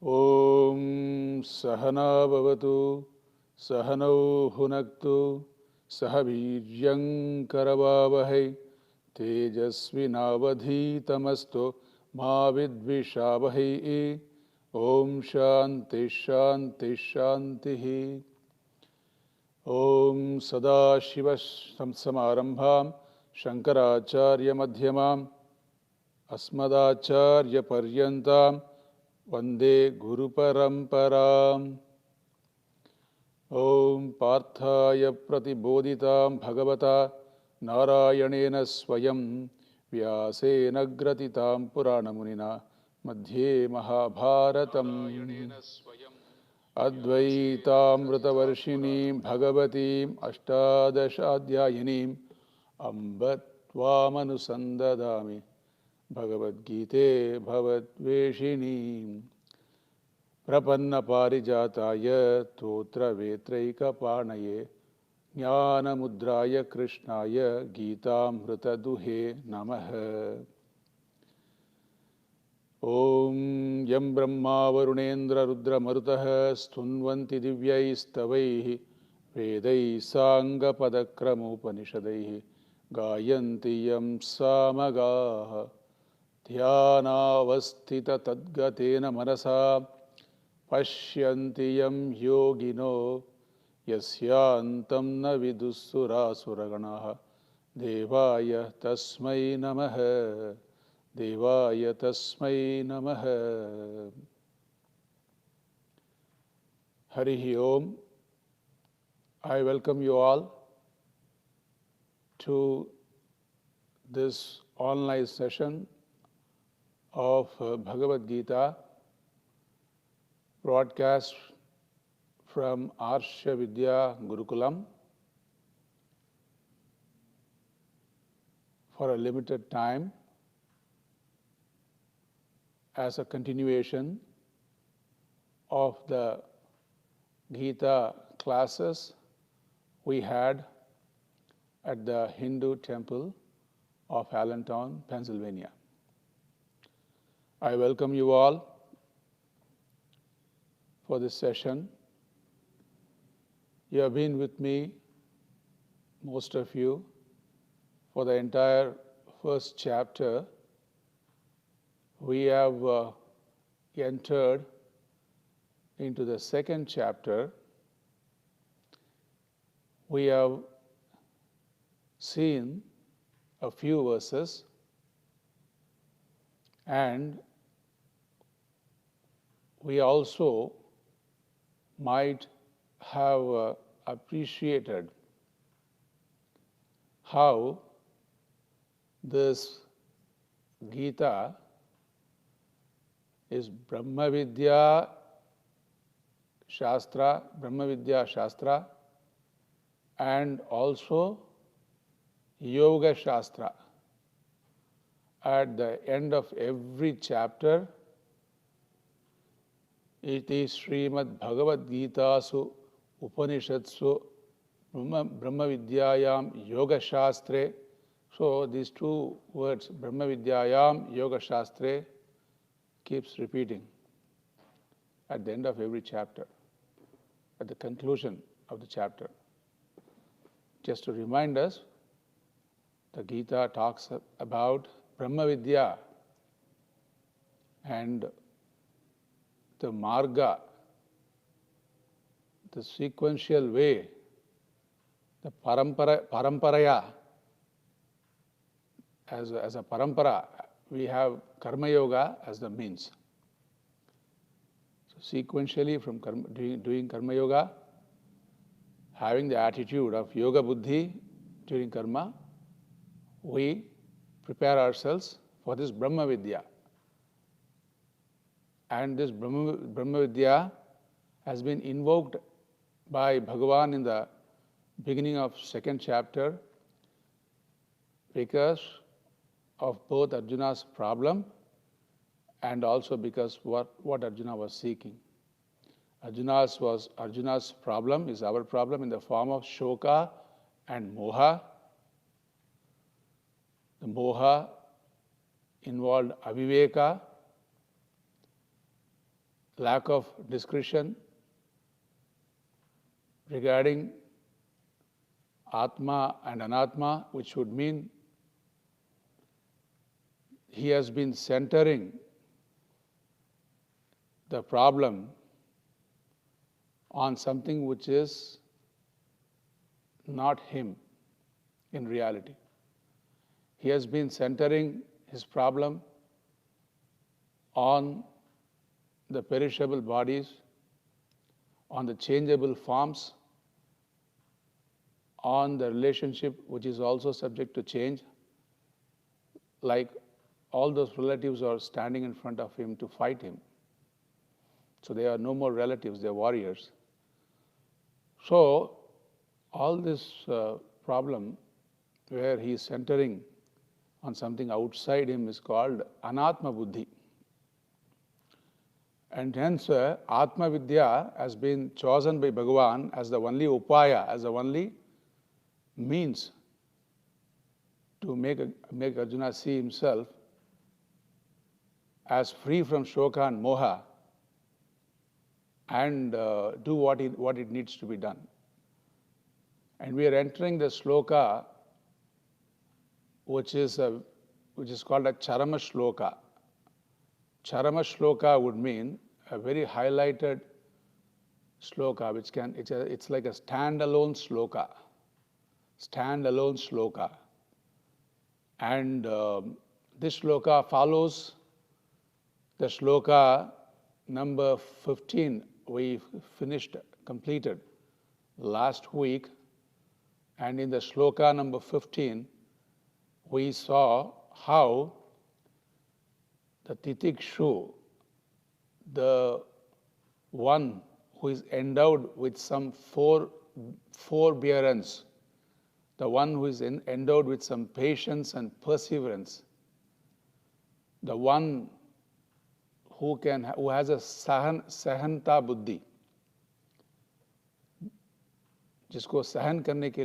ॐ सहना भवतु सहनौ भुनक्तु सह वीर्यं करवावहै तेजस्विनावधीतमस्तु मा विद्विषावहै ॐ शान्ति शान्ति शान्तिः। ॐ सदाशिवसमारम्भां शङ्कराचार्यमध्यमाम् अस्मदाचार्यपर्यन्तां वन्दे गुरुपरम्पराम्। ॐ पार्थाय प्रतिबोधितां भगवता नारायणेन स्वयं व्यासेन ग्रथितां पुराणमुनिना मध्ये महाभारतम् अद्वैतामृतवर्षिणीं भगवतीम् अष्टादशाध्यायिनीम् अम्ब त्वामनुसन्ददामि भगवद्गीते भवद्वेषिणीम्। प्रपन्नपारिजाताय तोत्रवेत्रैकपाणये ज्ञानमुद्राय कृष्णाय गीतामृतदुहे नमः। ॐ यं ब्रह्मा वरुणेन्द्र रुद्रमरुतः स्तुन्वन्ति दिव्यैस्तवैः वेदैः साङ्गपदक्रमोपनिषदैः गायन्ति यं सामगाः ध्यानावस्थिततद्गतेन मनसा पश्यन्ति यं योगिनो यस्यान्तं न विदुःसुरासुरगणाः देवाय तस्मै नमः देवाय तस्मै नमः। Harihi Om. I welcome you all to this online session of Bhagavad Gita broadcast from Arsha Vidya Gurukulam for a limited time as a continuation of the Gita classes we had at the Hindu temple of Allentown, Pennsylvania. I welcome you all for this session. You have been with me, most of you, for the entire first chapter. We have entered into the second chapter. We have seen a few verses and we also might have appreciated how this Gita is Brahma Vidya Shastra and also Yoga Shastra. At the end of every chapter, it is Srimad Bhagavad Gita su Upanishadsu Brahma Vidyayam Yoga Shastre. So these two words, Brahma Vidyayam Yoga Shastre, keeps repeating at the end of every chapter, at the conclusion of the chapter. Just to remind us, the Gita talks about Brahma Vidya and the marga, the sequential way, the paramparaya. As a parampara, we have karma yoga as the means. So sequentially from doing karma yoga, having the attitude of yoga buddhi during karma, we prepare ourselves for this Brahma Vidya. And this Brahma Vidya has been invoked by Bhagavan in the beginning of second chapter because of both Arjuna's problem and also because what Arjuna was seeking. Arjuna's problem is our problem in the form of shoka and moha. The moha involved aviveka, lack of discretion regarding Atma and Anatma, which would mean he has been centering the problem on something which is not him in reality. He has been centering his problem on the perishable bodies, on the changeable forms, on the relationship which is also subject to change, like all those relatives are standing in front of him to fight him. So they are no more relatives, they are warriors. So all this problem where he is centering on something outside him is called Anatma Buddhi. And hence Atma Vidya has been chosen by Bhagavan as the only upaya, as the only means to make Arjuna see himself as free from shoka and moha and do what it needs to be done. And we are entering the sloka which is called a Charama Shloka. Charama Shloka would mean a very highlighted shloka, it's like a standalone shloka. Standalone shloka. And this shloka follows the shloka number 15 we completed last week. And in the shloka number 15, we saw how the titikshu, the one who is endowed with some forbearance, the one who is endowed with some patience and perseverance, the one who has a सहनता बुद्धि, जिसको सहन करने के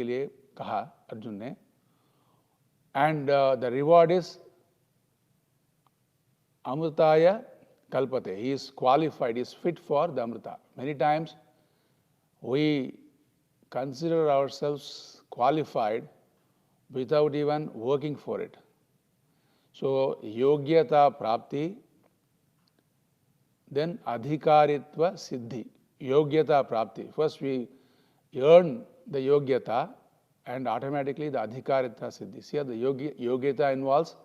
लिए कहा अर्जुन ने, and the reward is amrutaya kalpate. He is qualified, he is fit for the amrita. Many times we consider ourselves qualified without even working for it. So yogyata prapti, then adhikaritva siddhi. Yogyata prapti. First we earn the yogyata and automatically the adhikaritva siddhi. See, the yogyata involves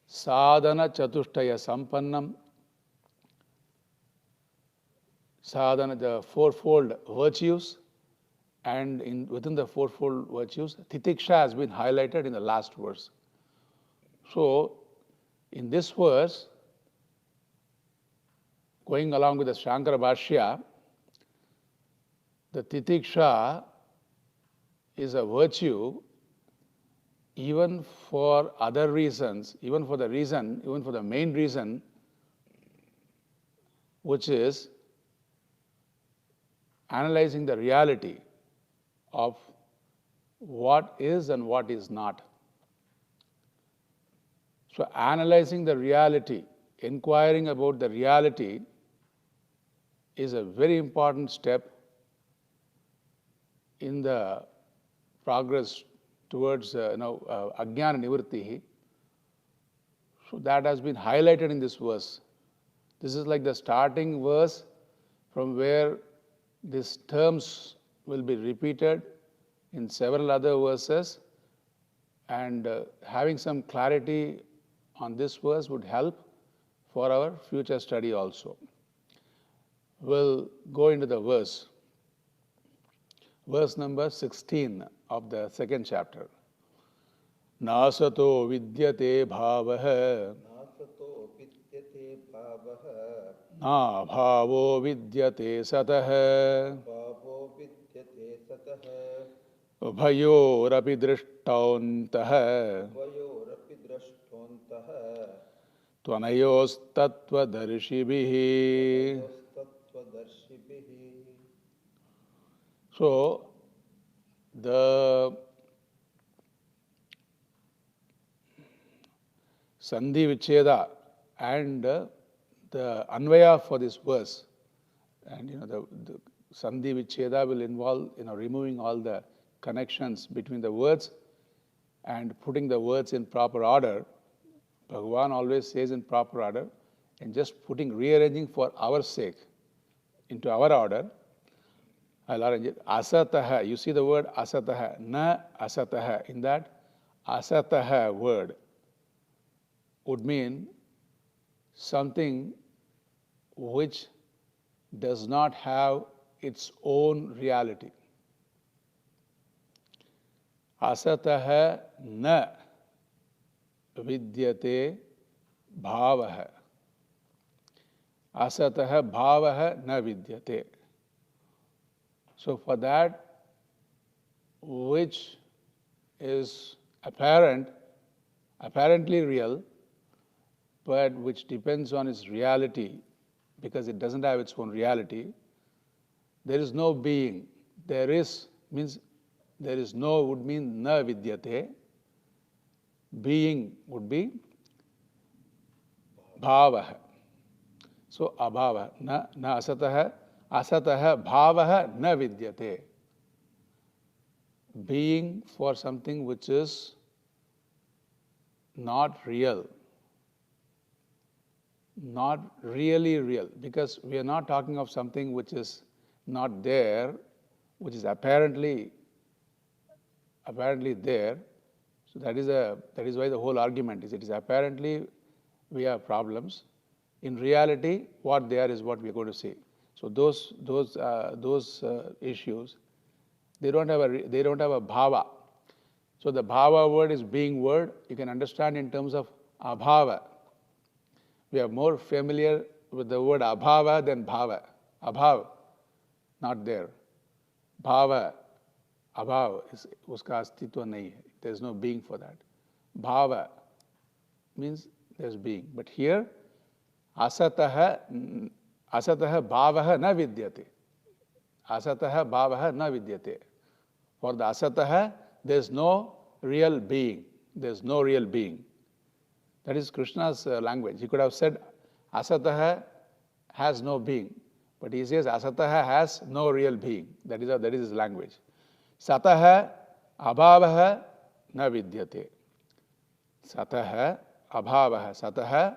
sadhana chatushtaya sampannam, sadhana, the fourfold virtues, and within the fourfold virtues, titiksha has been highlighted in the last verse. So, in this verse, going along with the Shankara Bhashya, the titiksha is a virtue even for other reasons, even for the main reason, which is analyzing the reality of what is and what is not. So analyzing the reality, inquiring about the reality is a very important step in the progress towards ajnana nivritti. So that has been highlighted in this verse. This is like the starting verse from where these terms will be repeated in several other verses, and having some clarity on this verse would help for our future study also. We'll go into the verse. Verse number 16 of the second chapter. Nasato vidyate bhavah. Nasato vidyate bhavah. Na bhavo vidyate satah. Bhavo vidyate satah. Ubhayorapi drishtauntah. Uvayorapi drashtontah. Tvanayostattvadarshibhihi. Tattvadarshibhihi. So, the Sandhi Vicheda and the the Anvaya for this verse, and the Sandhi Vicheda will involve removing all the connections between the words and putting the words in proper order. Bhagavan always says in proper order, and just rearranging for our sake into our order. I'll arrange it. Asataha, you see the word asataha, na asataha. In that, asataha word would mean something which does not have its own reality. Asataha na vidyate bhavaha. Asataha bhavaha na vidyate. So for that which is apparently real, but which depends on its reality, because it doesn't have its own reality, there is no being. There is means there is no would mean na vidyate. Being would be bhavaha. So abhava na asataha. Asataha bhavaha na vidyate. Being for something which is not real, not really real, because we are not talking of something which is not there, which is apparently there. So that is why the whole argument is, it is apparently we have problems. In reality, what there is what we are going to see. So those issues, they don't have a bhava. So the bhava word is being word. You can understand in terms of abhava. We are more familiar with the word abhava than bhava. Abhav, not there. Bhava, abhav, uska astitva nahi hai. There is no being for that. Bhava means there is being. But here, asataha bhavaha na vidyate. Asataha bhavaha na vidyate. For the asataha, there is no real being. There is no real being. That is Krishna's language. He could have said asataha has no being. But he says asataha has no real being. That is his language. Sataha abhavaha na vidyate. Sataha abhavaha. Sataha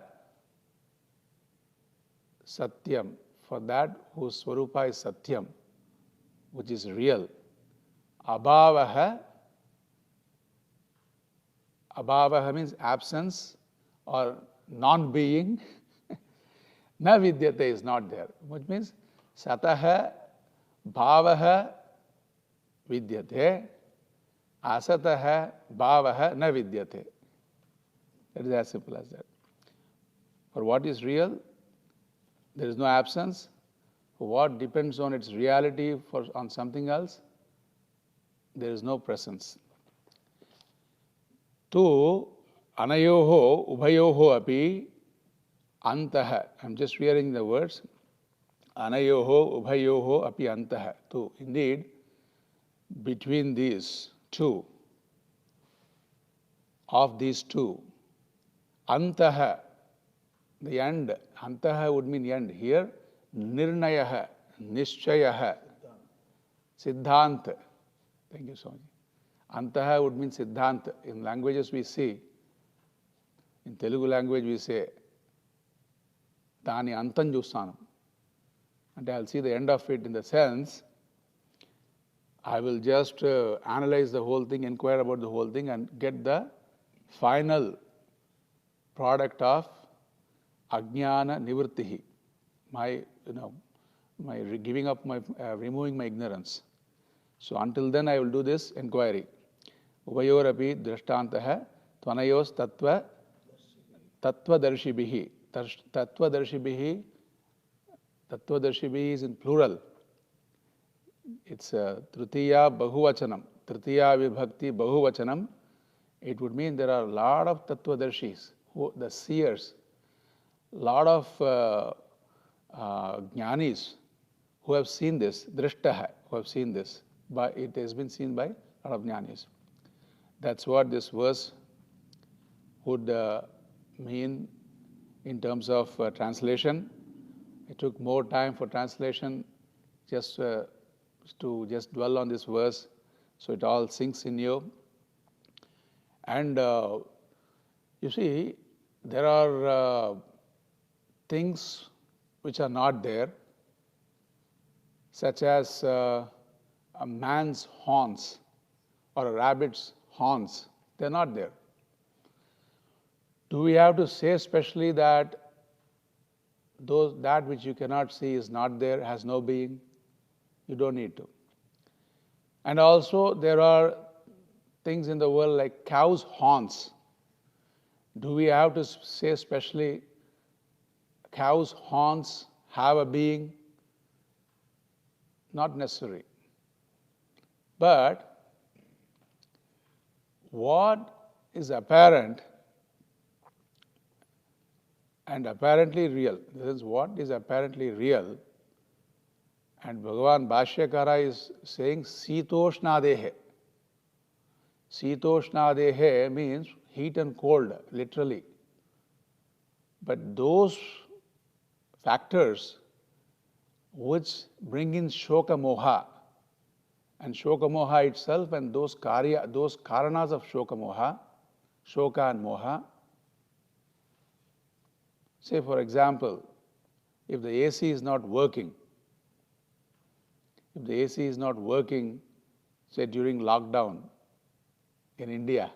satyam. For that whose swarupa is satyam, which is real. Abhavaha. Abhavaha means absence or non-being. Na vidyate is not there, which means sataha bhavaha vidyate, asataha bhavaha na vidyate. That is as simple as that. For what is real, there is no absence. For what depends on its reality on something else, there is no presence. Tu anayoho ubhayoho api antaha. I'm just rearranging the words. Anayoho ubhayoho api antaha. Tu. Indeed, between these two, of these two, antaha, the end, antaha would mean end. Here, nirnayaha, nishchayaha, siddhant. Thank you so much. Antaha would mean siddhant. In languages we see, in Telugu language we say, Tani antam chustanam. And I'll see the end of it in the sense, I will just analyze the whole thing, inquire about the whole thing, and get the final product of ajnana nivrittihi, my giving up removing my ignorance. So until then I will do this inquiry. Uvayorapi drashtantaha tvanayos tattvadarshibhihi. Tattvadarshibhihi is in plural. It's tritiya bahuvachanam. Tritiya vibhakti bahuvachanam. It would mean there are a lot of tattvadarshis, the seers, a lot of jnanis who have seen this, drishtaha, who have seen this. But it has been seen by a lot of jnanis. That's what this verse would mean in terms of translation. I took more time for translation just to just dwell on this verse so it all sinks in you. And you see, there are things which are not there, such as a man's horns or a rabbit's horns. They're not there. Do we have to say specially that that which you cannot see is not there, has no being? You don't need to. And also there are things in the world like cow's horns. Do we have to say specially cow's horns have a being? Not necessary. But what is apparent and apparently real, this is what is apparently real, and Bhagavan Bhashyakara is saying Sitoshnadehe. Sitoshnadehe means heat and cold, literally. But those factors which bring in Shoka Moha, and Shoka Moha itself and those karanas of Shoka Moha, Shoka and Moha. Say, for example, if the AC is not working, say during lockdown in India,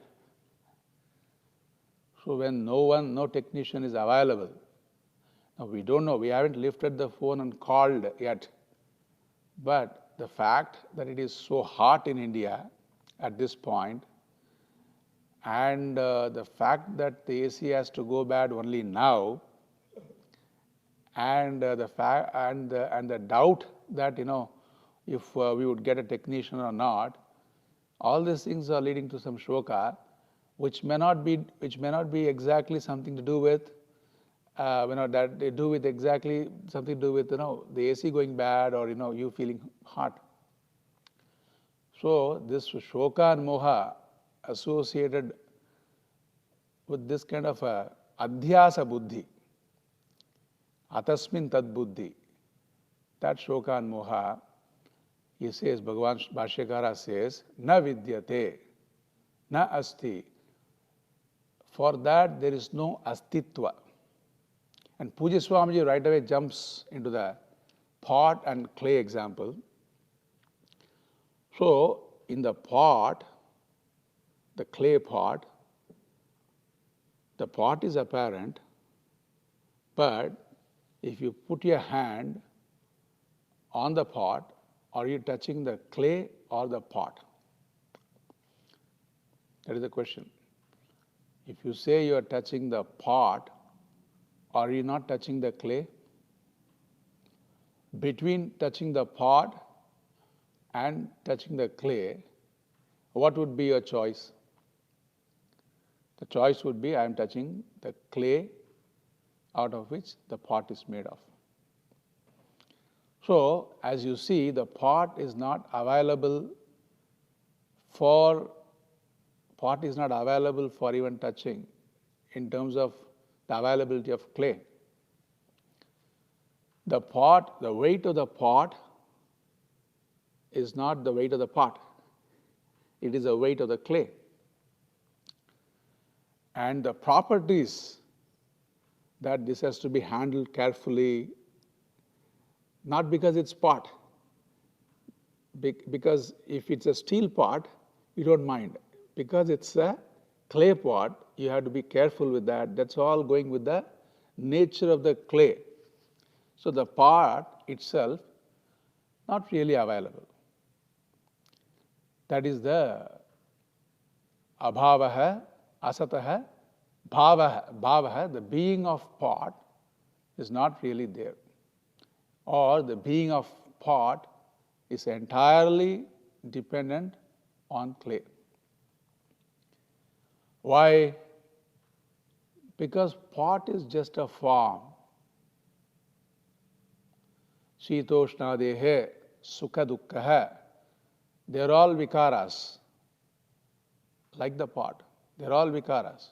so when no technician is available, now we don't know, we haven't lifted the phone and called yet, but the fact that it is so hot in India at this point, and the fact that the AC has to go bad only now, and the doubt that if we would get a technician or not, all these things are leading to some shoka, which may not be exactly something to do with that they do with exactly something to do with the AC going bad or you feeling hot. So this shoka and moha associated with this kind of a adhyasa buddhi, atasmin tad buddhi, that shoka and moha, he says, Bhagavan Bhashyakara says, na vidyate, na asti. For that there is no astitva. And Pujya Swamiji right away jumps into the pot and clay example. So, in the pot, the clay pot, the pot is apparent, but if you put your hand on the pot, are you touching the clay or the pot? That is the question. If you say you are touching the pot, are you not touching the clay? Between touching the pot and touching the clay, what would be your choice? The choice would be I am touching the clay out of which the pot is made of. So, as you see, the pot is not available for even touching in terms of the availability of clay. The pot, the weight of the pot is not the weight of the pot. It is the weight of the clay. And the properties that this has to be handled carefully, not because it's pot, because if it's a steel pot, you don't mind. Because it's a clay pot, you have to be careful with that. That's all going with the nature of the clay. So the pot itself, not really available. That is the abhavaha, asataha, bhavaha, the being of pot is not really there. Or the being of pot is entirely dependent on clay. Why? Because pot is just a form. Shitoshnadehe, sukha dukkha. They are all vikaras, like the pot. They are all vikaras.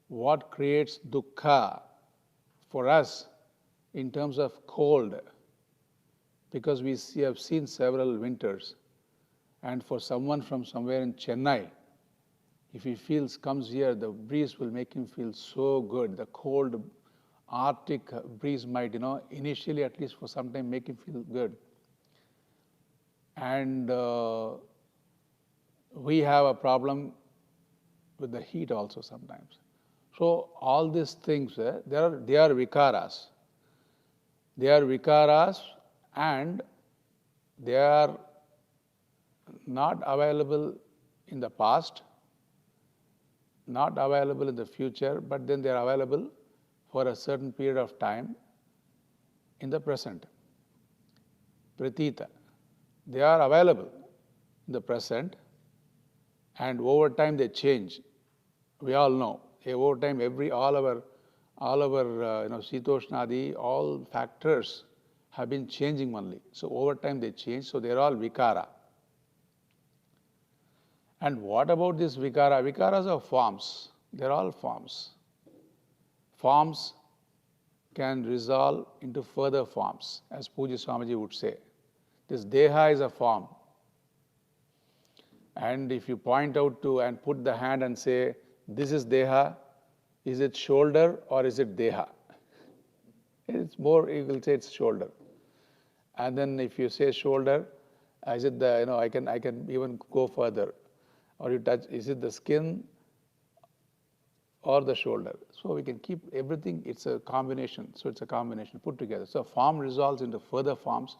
what creates dukkha for us in terms of cold, because we have seen several winters, and for someone from somewhere in Chennai, if he comes here, the breeze will make him feel so good. The cold Arctic breeze might, initially at least for some time make him feel good. And we have a problem with the heat also sometimes. So all these things, they are vikaras. They are vikaras, and they are not available in the past, not available in the future, but then they are available for a certain period of time in the present. Pratita. They are available in the present, and over time they change. We all know. Over time, all our Sitoshnadi, all factors have been changing only. So over time they change. So they are all vikara. And what about this vikara? Vikaras are forms. They are all forms. Forms can resolve into further forms, as Pujya Swamiji would say. This deha is a form. And if you point out to and put the hand and say, this is deha, is it shoulder or is it deha? It's more, you will say it's shoulder. And then if you say shoulder, is it I can even go further. Or you touch, is it the skin or the shoulder? So we can keep everything, it's a combination. So it's a combination put together. So form resolves into further forms,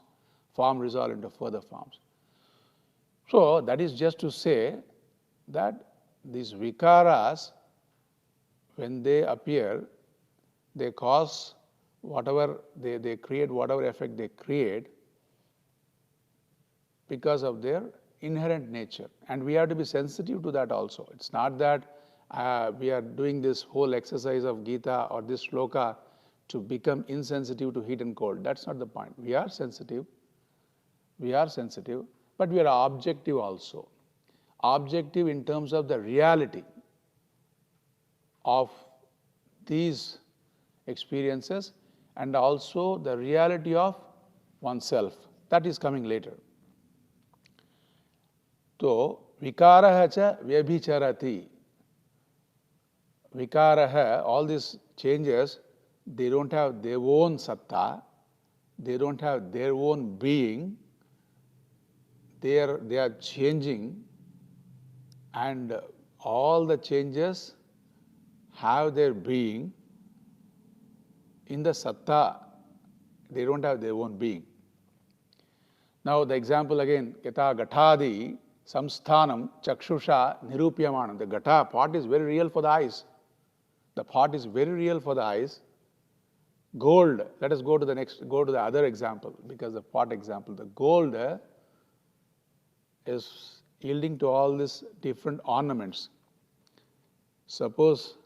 form resolve into further forms. So that is just to say that these vikaras, when they appear, they cause whatever, they create whatever effect they create because of their inherent nature. And we have to be sensitive to that also. It's not that we are doing this whole exercise of Gita or this shloka to become insensitive to heat and cold. That's not the point. We are sensitive, but we are objective also. Objective in terms of the reality of these experiences and also the reality of oneself. That is coming later. So, vikaraha cha vyabhicharati. Vikaraha, all these changes, they don't have their own satta, they don't have their own being, they are changing, and all the changes have their being in the satta. They don't have their own being. Now the example again, yata gatadi samsthanam chakshusha nirupyamanam. The gata pot is very real for the eyes. The pot is very real for the eyes. Gold, let us go to the other example, because the pot example, the gold is yielding to all these different ornaments. Suppose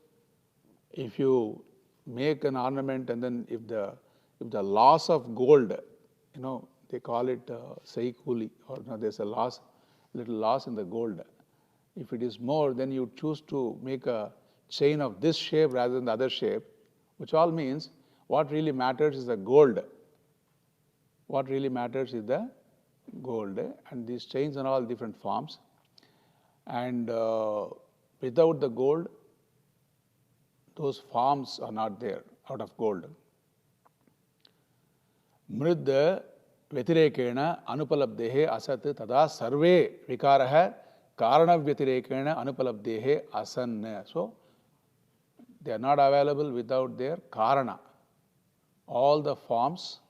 if you make an ornament and then if the loss of gold, they call it saikuli, or there's a little loss in the gold. If it is more, then you choose to make a chain of this shape rather than the other shape, which all means what really matters is the gold. What really matters is the gold, and these chains are all different forms. And without the gold, those forms are not there out of gold. Mrid vyatirekena anupalabdehe asat tada sarve vikaraha karana vyatirekena anupalabdehe asan. So, they are not available without their karana. All the forms,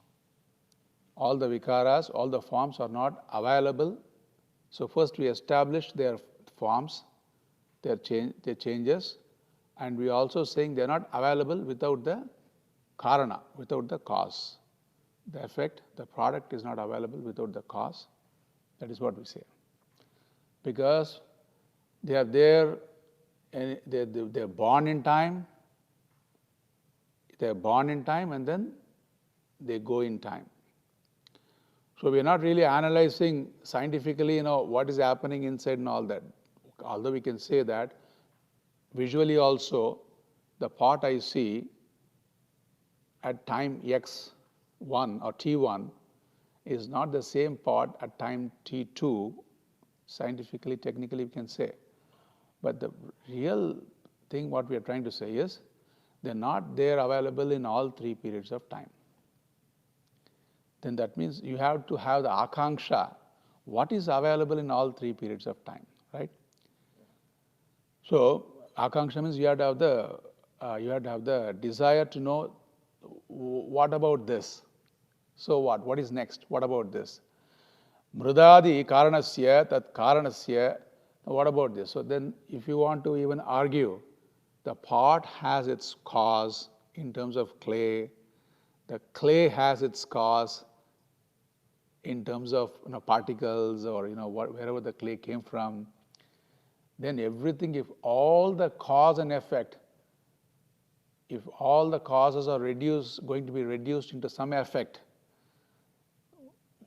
all the vikaras, all the forms are not available. So first we establish their forms, their changes, and we are also saying they are not available without the karana, without the cause. The effect, the product is not available without the cause. That is what we say. Because they are there, they are born in time, and then they go in time. So we are not really analyzing scientifically, what is happening inside and all that. Although we can say that visually also, the pot I see at time x1 or t1 is not the same pot at time t2, scientifically, technically we can say. But the real thing what we are trying to say is, they're not there available in all three periods of time. Then that means you have to have the akanksha, what is available in all three periods of time, right? So akanksha means you have to have the desire to know, what about this? So what? What is next? What about this? Mridadi karanasya tat karanasya. What about this? So then if you want to even argue, the pot has its cause in terms of clay, the clay has its cause in terms of particles or wherever the clay came from, then everything, if all the cause and effect, if all the causes are going to be reduced into some effect,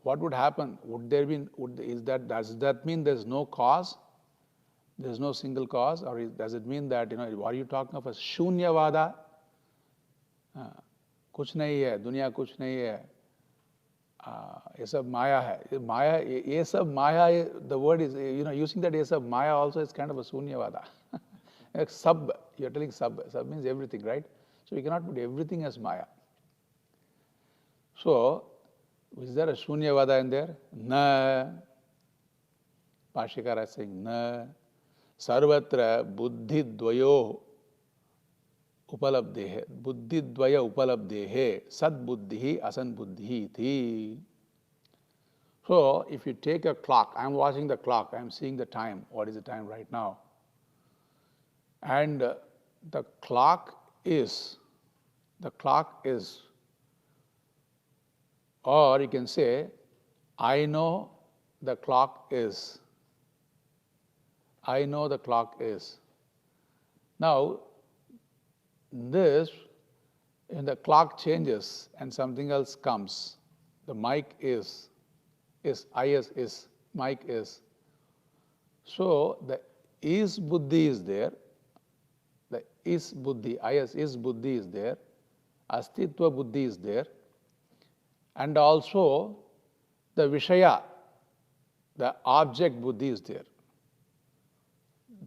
what would happen? Does that mean there's no cause? There's no single cause? Or does it mean that, are you talking of a shunyavada? Kuch nahi hai, dunya kuch nahi hai. Ye sab maya hai. Maya, ye sab maya, the word is, using that ye sab maya also is kind of a shunyavada. Sab, you're telling sab. Sab means everything, right? So you cannot put everything as maya. So, is there a shunyavada in there? Na. Bhashyakara is saying na. Sarvatra buddhi dvayo upalabdehe. Buddhi dvaya upalabdehe. Sad buddhi asan buddhi iti. So, if you take a clock, I am watching the clock, I am seeing the time. What is the time right now? And the clock is, or you can say, I know the clock is. I know the clock is. Now, this, when the clock changes and something else comes, the mic is, mic is. So, the is buddhi is there, the is buddhi, is buddhi is there, astitva buddhi is there, and also the vishaya, the object buddhi is there.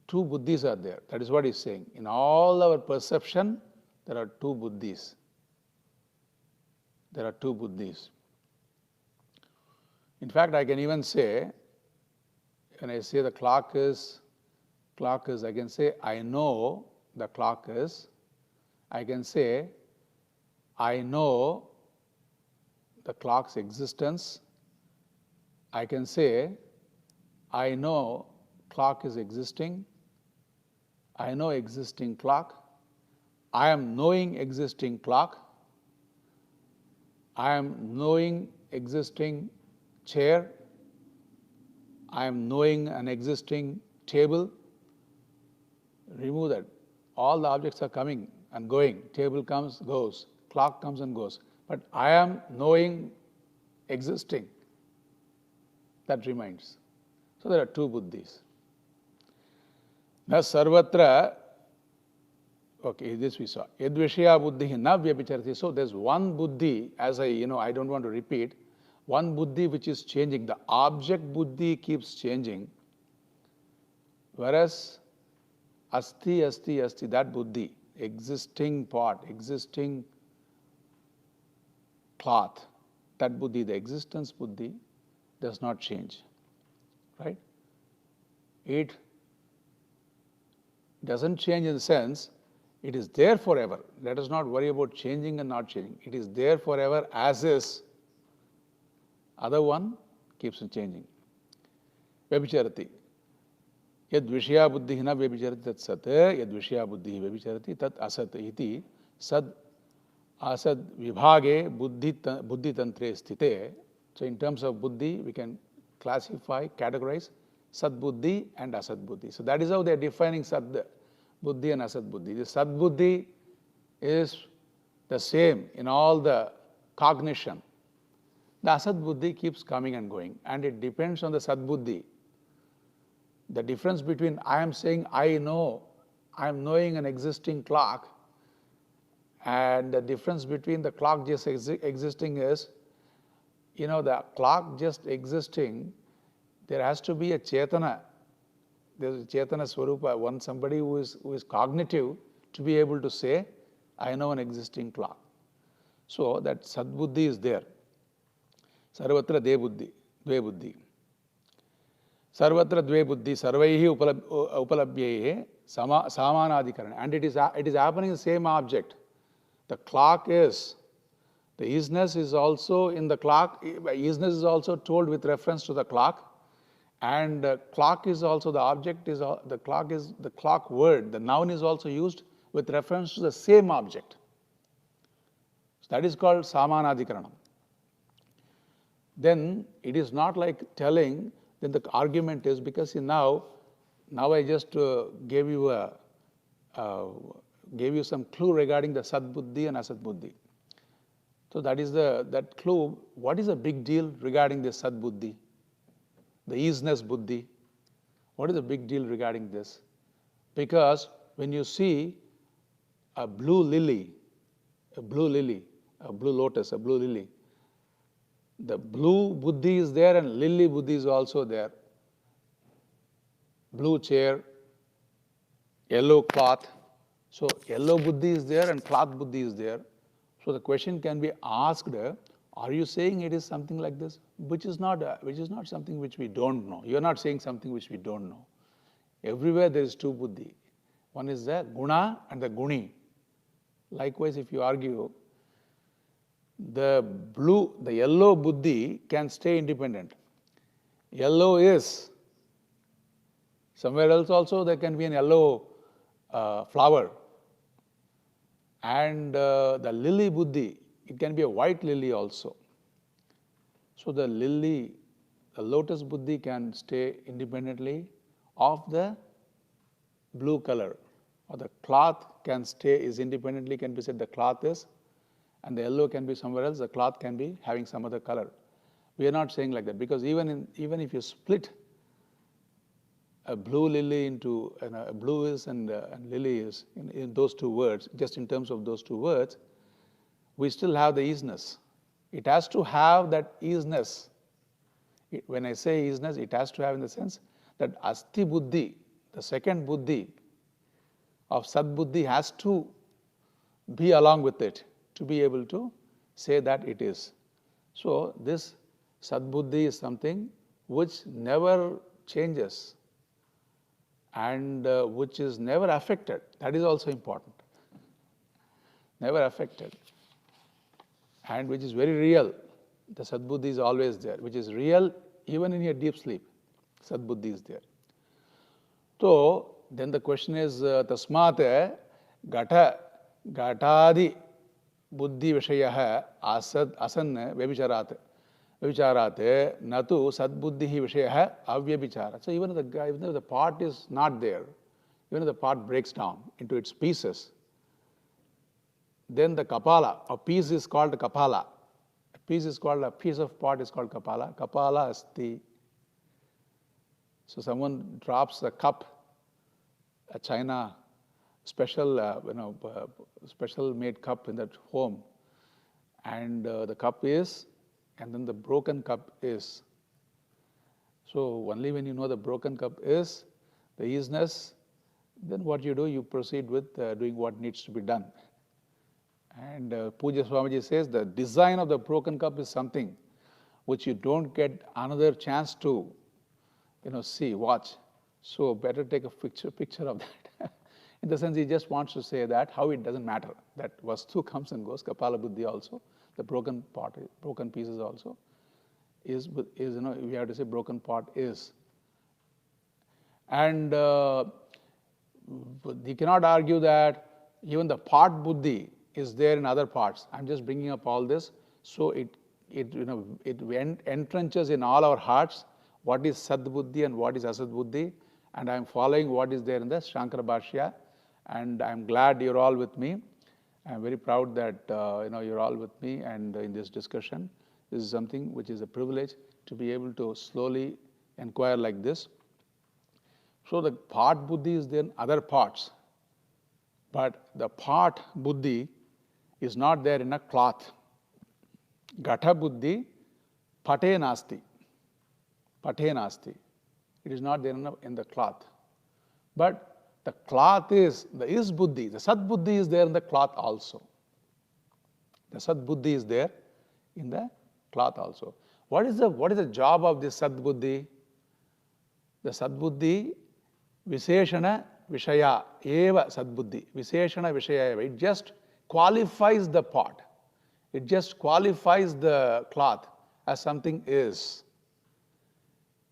Two buddhis are there. That is what he's saying. In all our perception, there are two buddhis. There are two buddhis. In fact, I can even say, when I say the clock is, I can say, I know the clock is. I can say, I know the clock's existence. I can say, I know clock is existing. I know existing clock. I am knowing existing clock. I am knowing existing chair. I am knowing an existing table. Remove that. All the objects are coming and going. Table comes, goes. Clock comes and goes. But I am knowing existing. That remains. So there are two buddhis. Na sarvatra, okay, this we saw. Yadvishya buddhi na vyabhicharati. So there's one buddhi, as I don't want to repeat, one buddhi which is changing. The object buddhi keeps changing. Whereas asti, that buddhi, existing pot, existing cloth, that buddhi, the existence buddhi, does not change. Right? It doesn't change in the sense, it is there forever. Let us not worry about changing and not changing. It is there forever as is. Other one keeps on changing. Vyabhicharati. Yad vishya buddhi na vyabhicharati tat sat. Yad vishya buddhi vyabhicharati tat asat iti. Sad asad vibhage buddhi tantre sthite. So in terms of buddhi, we can classify, categorize sad buddhi and asad buddhi. So that is how they are defining sad buddhi and asad buddhi. The sad buddhi is the same in all the cognition. The asad buddhi keeps coming and going, and it depends on the sad buddhi. The difference between I am saying I know, I am knowing an existing clock, And the difference between the clock just existing is, the clock just existing, there has to be a Chetana. There's a Chetana Swarupa, somebody who is cognitive to be able to say, I know an existing clock. So that Sadbuddhi is there. Sarvatra Dve Buddhi. Sarvatra Dve Buddhi, Sarvaihi Upalabhyehe, Samanadhikaran. And it is happening the same object. The clock is, the isness is also in the clock, isness is also told with reference to the clock. And clock is also, the object is, the clock is, the clock word, the noun is also used with reference to the same object. So that is called Samanadhikaranam. Then it is not like telling, then the argument is, because now I just gave you some clue regarding the Sadbuddhi and Asatbuddhi. So that is that clue. What is the big deal regarding this Sadbuddhi? The isness Buddhi. What is the big deal regarding this? Because when you see a blue lily, a blue lotus, a blue lily, the blue Buddhi is there and lily Buddhi is also there. Blue chair, yellow cloth. So yellow Buddhi is there and cloth Buddhi is there. So the question can be asked, are you saying it is something like this? Which is not something which we don't know. You are not saying something which we don't know. Everywhere there is two Buddhi. One is the Guna and the Guni. Likewise, if you argue, the yellow Buddhi can stay independent. Yellow is, somewhere else also there can be an yellow flower. And the lily Buddhi, it can be a white lily also. So the lotus Buddhi can stay independently of the blue color. Or the cloth can be said the cloth is, and the yellow can be somewhere else, the cloth can be having some other color. We are not saying like that, because even if you split a blue lily into, blue is and lily is, in those two words, just in terms of those two words, we still have the isness. It has to have that isness. When I say isness, it has to have in the sense that Asti Buddhi, the second Buddhi of Sadbuddhi, has to be along with it to be able to say that it is. So this Sadbuddhi is something which never changes and which is never affected. That is also important. Never affected. And which is very real. The Sadbuddhi is always there, which is real even in your deep sleep. Sadbuddhi is there. So then the question is, Tasmate Gatadi Buddhi Vishayah Asanna Vyabhicharat Natu Sadbuddhi Vishayah Avyabhichara. So even if the part is not there, even if the part breaks down into its pieces, then the Kapala, a piece is called Kapala. A piece of pot is called Kapala. Kapala Asti. So someone drops a cup, a China special made cup in that home, and the cup is, and then the broken cup is. So only when you know the broken cup is, the isness, then what you do, you proceed with doing what needs to be done. And Puja Swamiji says the design of the broken cup is something which you don't get another chance to, see, watch. So better take a picture of that. In the sense, he just wants to say that how it doesn't matter. That Vastu comes and goes, Kapala Buddhi also, the broken pot, broken pieces also, is we have to say broken pot is. And you cannot argue that even the part Buddhi is there in other parts. I'm just bringing up all this, so it entrenches in all our hearts what is Sadbuddhi and what is Asatbuddhi, and I'm following what is there in the Shankara Bhashya, and I'm glad you're all with me. I'm very proud that you're all with me, and in this discussion, this is something which is a privilege to be able to slowly inquire like this. So the part Buddhi is there in other parts, but the part Buddhi is not there in a cloth. Ghata buddhi pate nasti. Pate nasti. It is not there in the cloth. But the cloth is, the is buddhi, the sat buddhi is there in the cloth also. The sat buddhi is there in the cloth also. What is the job of this sat buddhi? The sat buddhi Visheshana Vishaya eva Sadbuddhi. Visheshana Vishaya eva. It just qualifies the pot. It just qualifies the cloth as something is.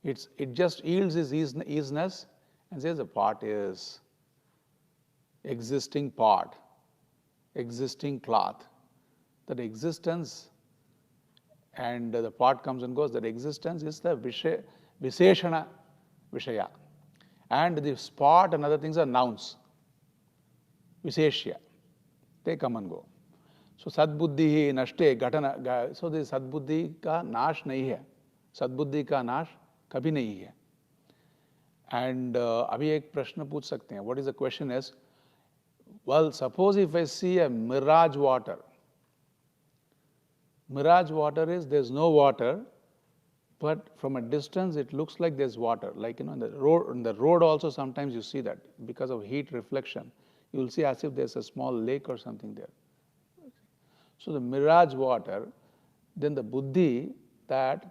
It just yields its easiness and says the pot is existing pot, existing cloth. That existence, and the pot comes and goes, that existence is the Visheshana Vishaya. And the spot and other things are nouns. Visheshya. They come and go. So Sadbuddhi nashte ghatana. So this Sadbuddhi ka nash nahi hai. Sadbuddhi ka nash kabhi nahi hai. And abhi ek prashna pooch sakte hain. What is the question is, well, suppose if I see a mirage water. Mirage water is, there's no water, but from a distance it looks like there's water. Like, in the road also sometimes you see that because of heat reflection. You will see as if there's a small lake or something there. So the mirage water, then the buddhi that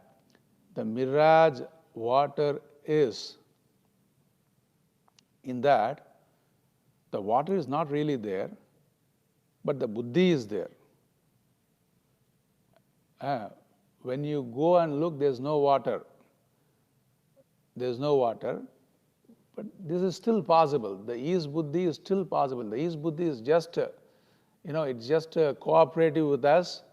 the mirage water is, in that the water is not really there, but the buddhi is there. When you go and look, there's no water. There's no water, but this is still possible. The ease buddhi is still possible. The ease buddhi is just, it's just cooperative with us.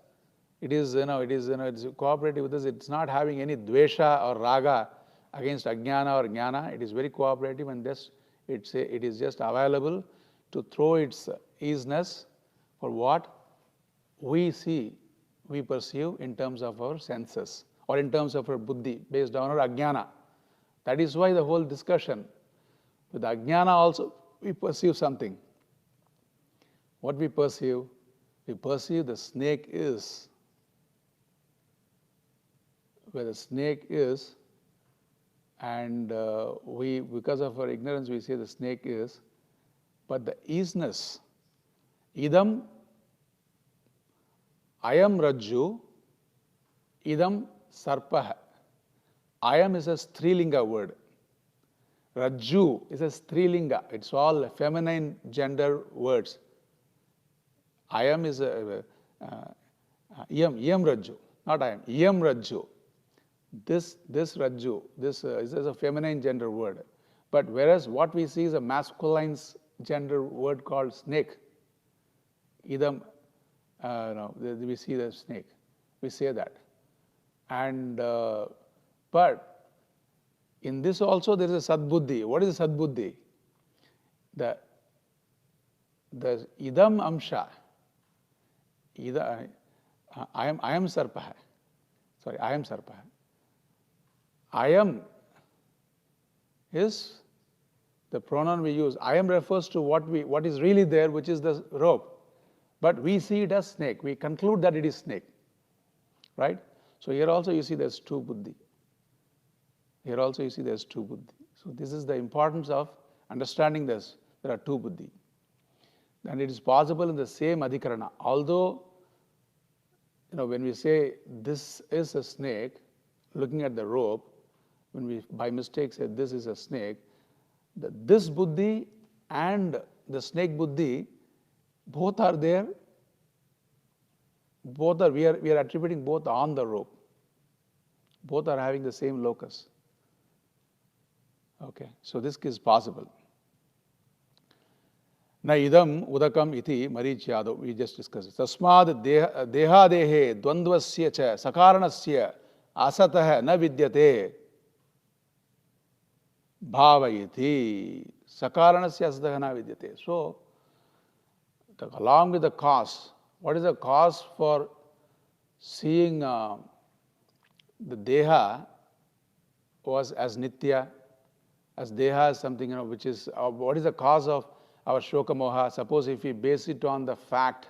It's cooperative with us. It's not having any dvesha or raga against ajnana or jnana. It is very cooperative, and it is just available to throw its easiness for what we see, we perceive in terms of our senses or in terms of our buddhi based on our ajnana. That is why the whole discussion with ajnana also we perceive something. What we perceive the snake is. Where the snake is, and because of our ignorance, we say the snake is, but the easiness, idam, ayam rajju, idam sarpah. Ayam is a strilinga word. Rajju is a strilinga. It's all feminine gender words. Ayam is yam rajju, not ayam, yam rajju. This rajju, this is a feminine gender word. But whereas what we see is a masculine gender word called snake. Idam, we see the snake. We say that. And but in this also there is a sadbuddhi. What is sadbuddhi? The idam amsha. I am sarpah. Sorry, I am sarpah. I am is the pronoun we use. I am refers to what is really there, which is the rope. But we see it as snake. We conclude that it is snake. Right? So here also you see there's two buddhi. Here also you see there's two buddhi. So this is the importance of understanding this. There are two buddhi. And it is possible in the same adhikarana. Although, when we say this is a snake, looking at the rope, when we by mistake say this is a snake, this buddhi and the snake buddhi, both are there. We are attributing both on the rope. Both are having the same locus. Okay, so this is possible. Na idam udakam iti maricyado. We just discussed it. Tasmad dehadehe dvandvasya cha sakaranasya asatah na vidyate bhavayati. Sakaranasya asatah na vidyate. So, along with the cause, what is the cause for seeing the deha was as nitya, as deha is something, which is, what is the cause of our shoka moha? Suppose if we base it on the fact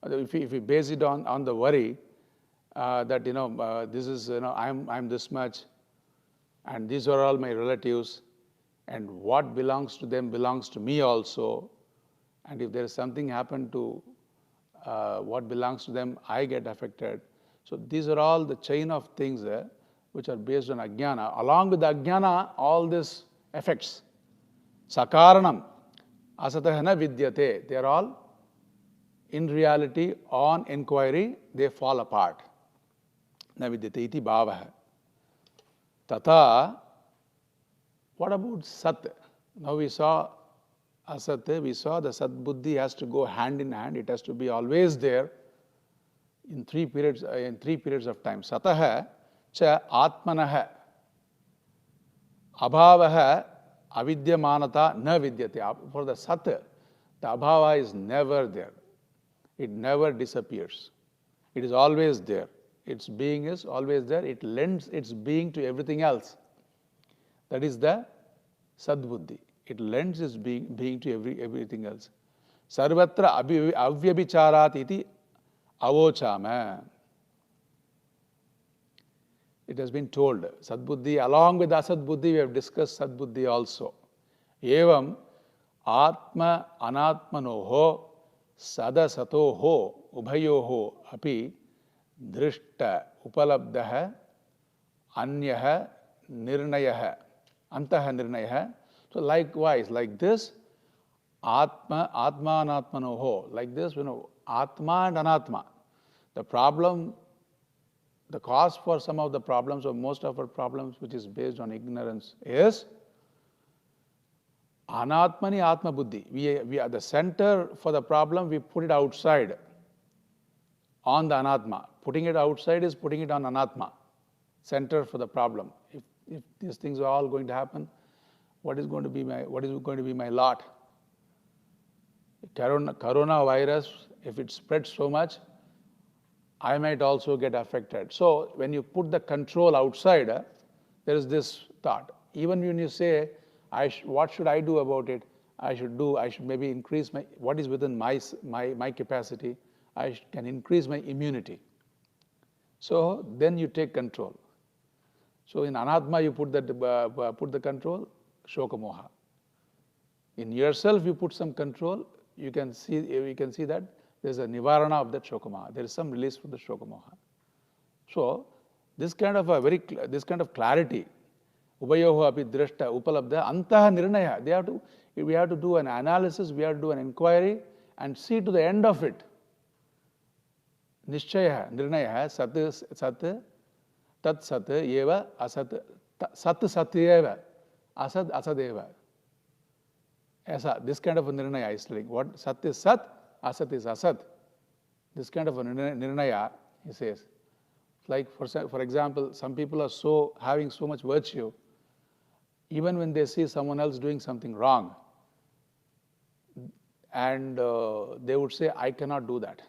If we base it on the worry that, this is, I'm this much, and these are all my relatives, and what belongs to them belongs to me also, and if there is something happened to what belongs to them, I get affected. So these are all the chain of things which are based on ajnana. Along with the ajnana, all these effects, sakaranam, asatah na vidyate, they are all, in reality, on inquiry, they fall apart. Na vidyate iti bhavah. Tata, what about sat? Now we saw asat, we saw the sat buddhi has to go hand in hand. It has to be always there in three periods of time. Satah cha atmanah abhavah avidyamanata na vidyate. For the sat, the abhava is never there. It never disappears. It is always there. Its being is always there. It lends its being to everything else. That is the sadbuddhi. It lends its being to everything else. Sarvatra avyabhicharat iti avochama. It has been told. Sadbuddhi, along with asadbuddhi, we have discussed sadbuddhi also. Evam atma anatmanoho sadasatoho ubhayoho api drishta upalabdah anyah nirnayah antah nirnayah. So likewise, like this, atma anatmanoho, like this, atma and anatma. The problem, the cause for some of the problems, or most of our problems, which is based on ignorance, is anatmani atma buddhi. We are the center for the problem, we put it outside on the anatma. Putting it outside is putting it on anatma, center for the problem. If these things are all going to happen, what is going to be my lot? Coronavirus, if it spreads so much, I might also get affected. So when you put the control outside, there is this thought. Even when you say, what should I do about it? I should maybe increase what is within my capacity. I can increase my immunity. So then you take control. So in anatma you put the control, shoka moha. In yourself you put some control, you can see that there is a nivarana of that shoka moha. There is some release from the shoka moha. So this kind of clarity, ubayoho api drishta upalabdha antah nirnaya. We have to do an analysis, we have to do an inquiry and see to the end of it. Nishchaya, nirnaya, sat, tat sat, eva, asat, sat eva, asad asadeva. This kind of a nirnaya is telling. What sat is sat, asat is asat. This kind of a nirnaya, he says. Like for example, some people are having so much virtue, even when they see someone else doing something wrong, and they would say, I cannot do that.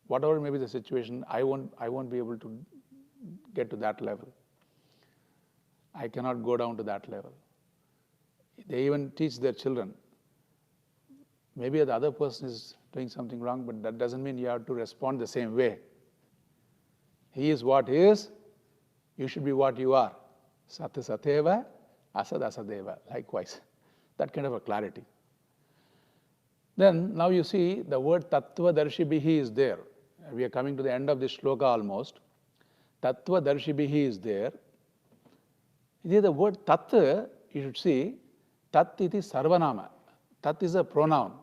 Whatever may be the situation, I won't be able to get to that level. I cannot go down to that level. They even teach their children. Maybe the other person is doing something wrong, but that doesn't mean you have to respond the same way. He is what he is, you should be what you are. Sat sateva, asad asadeva, likewise. That kind of a clarity. Then now you see the word tattva darshibihi is there. We are coming to the end of this shloka almost. Tattva darshibihi is there. Here the word tat, you should see, tat iti sarvanama. Tat is a pronoun.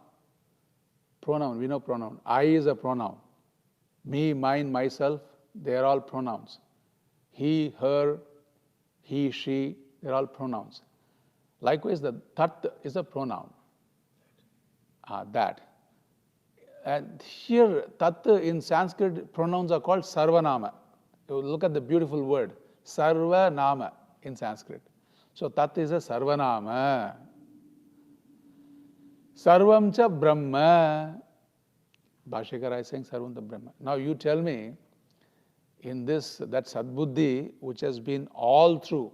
Pronoun, we know pronoun. I is a pronoun. Me, mine, myself, they are all pronouns. He, her, he, she, they are all pronouns. Likewise, the tat is a pronoun. That. And here, tat in Sanskrit, pronouns are called sarvanama. You look at the beautiful word, sarvanama in Sanskrit. So, tat is a sarvanama. Sarvam cha Brahma. Bhashyakara is saying Sarvam cha Brahma. Now you tell me, in this, that sadbuddhi, which has been all through,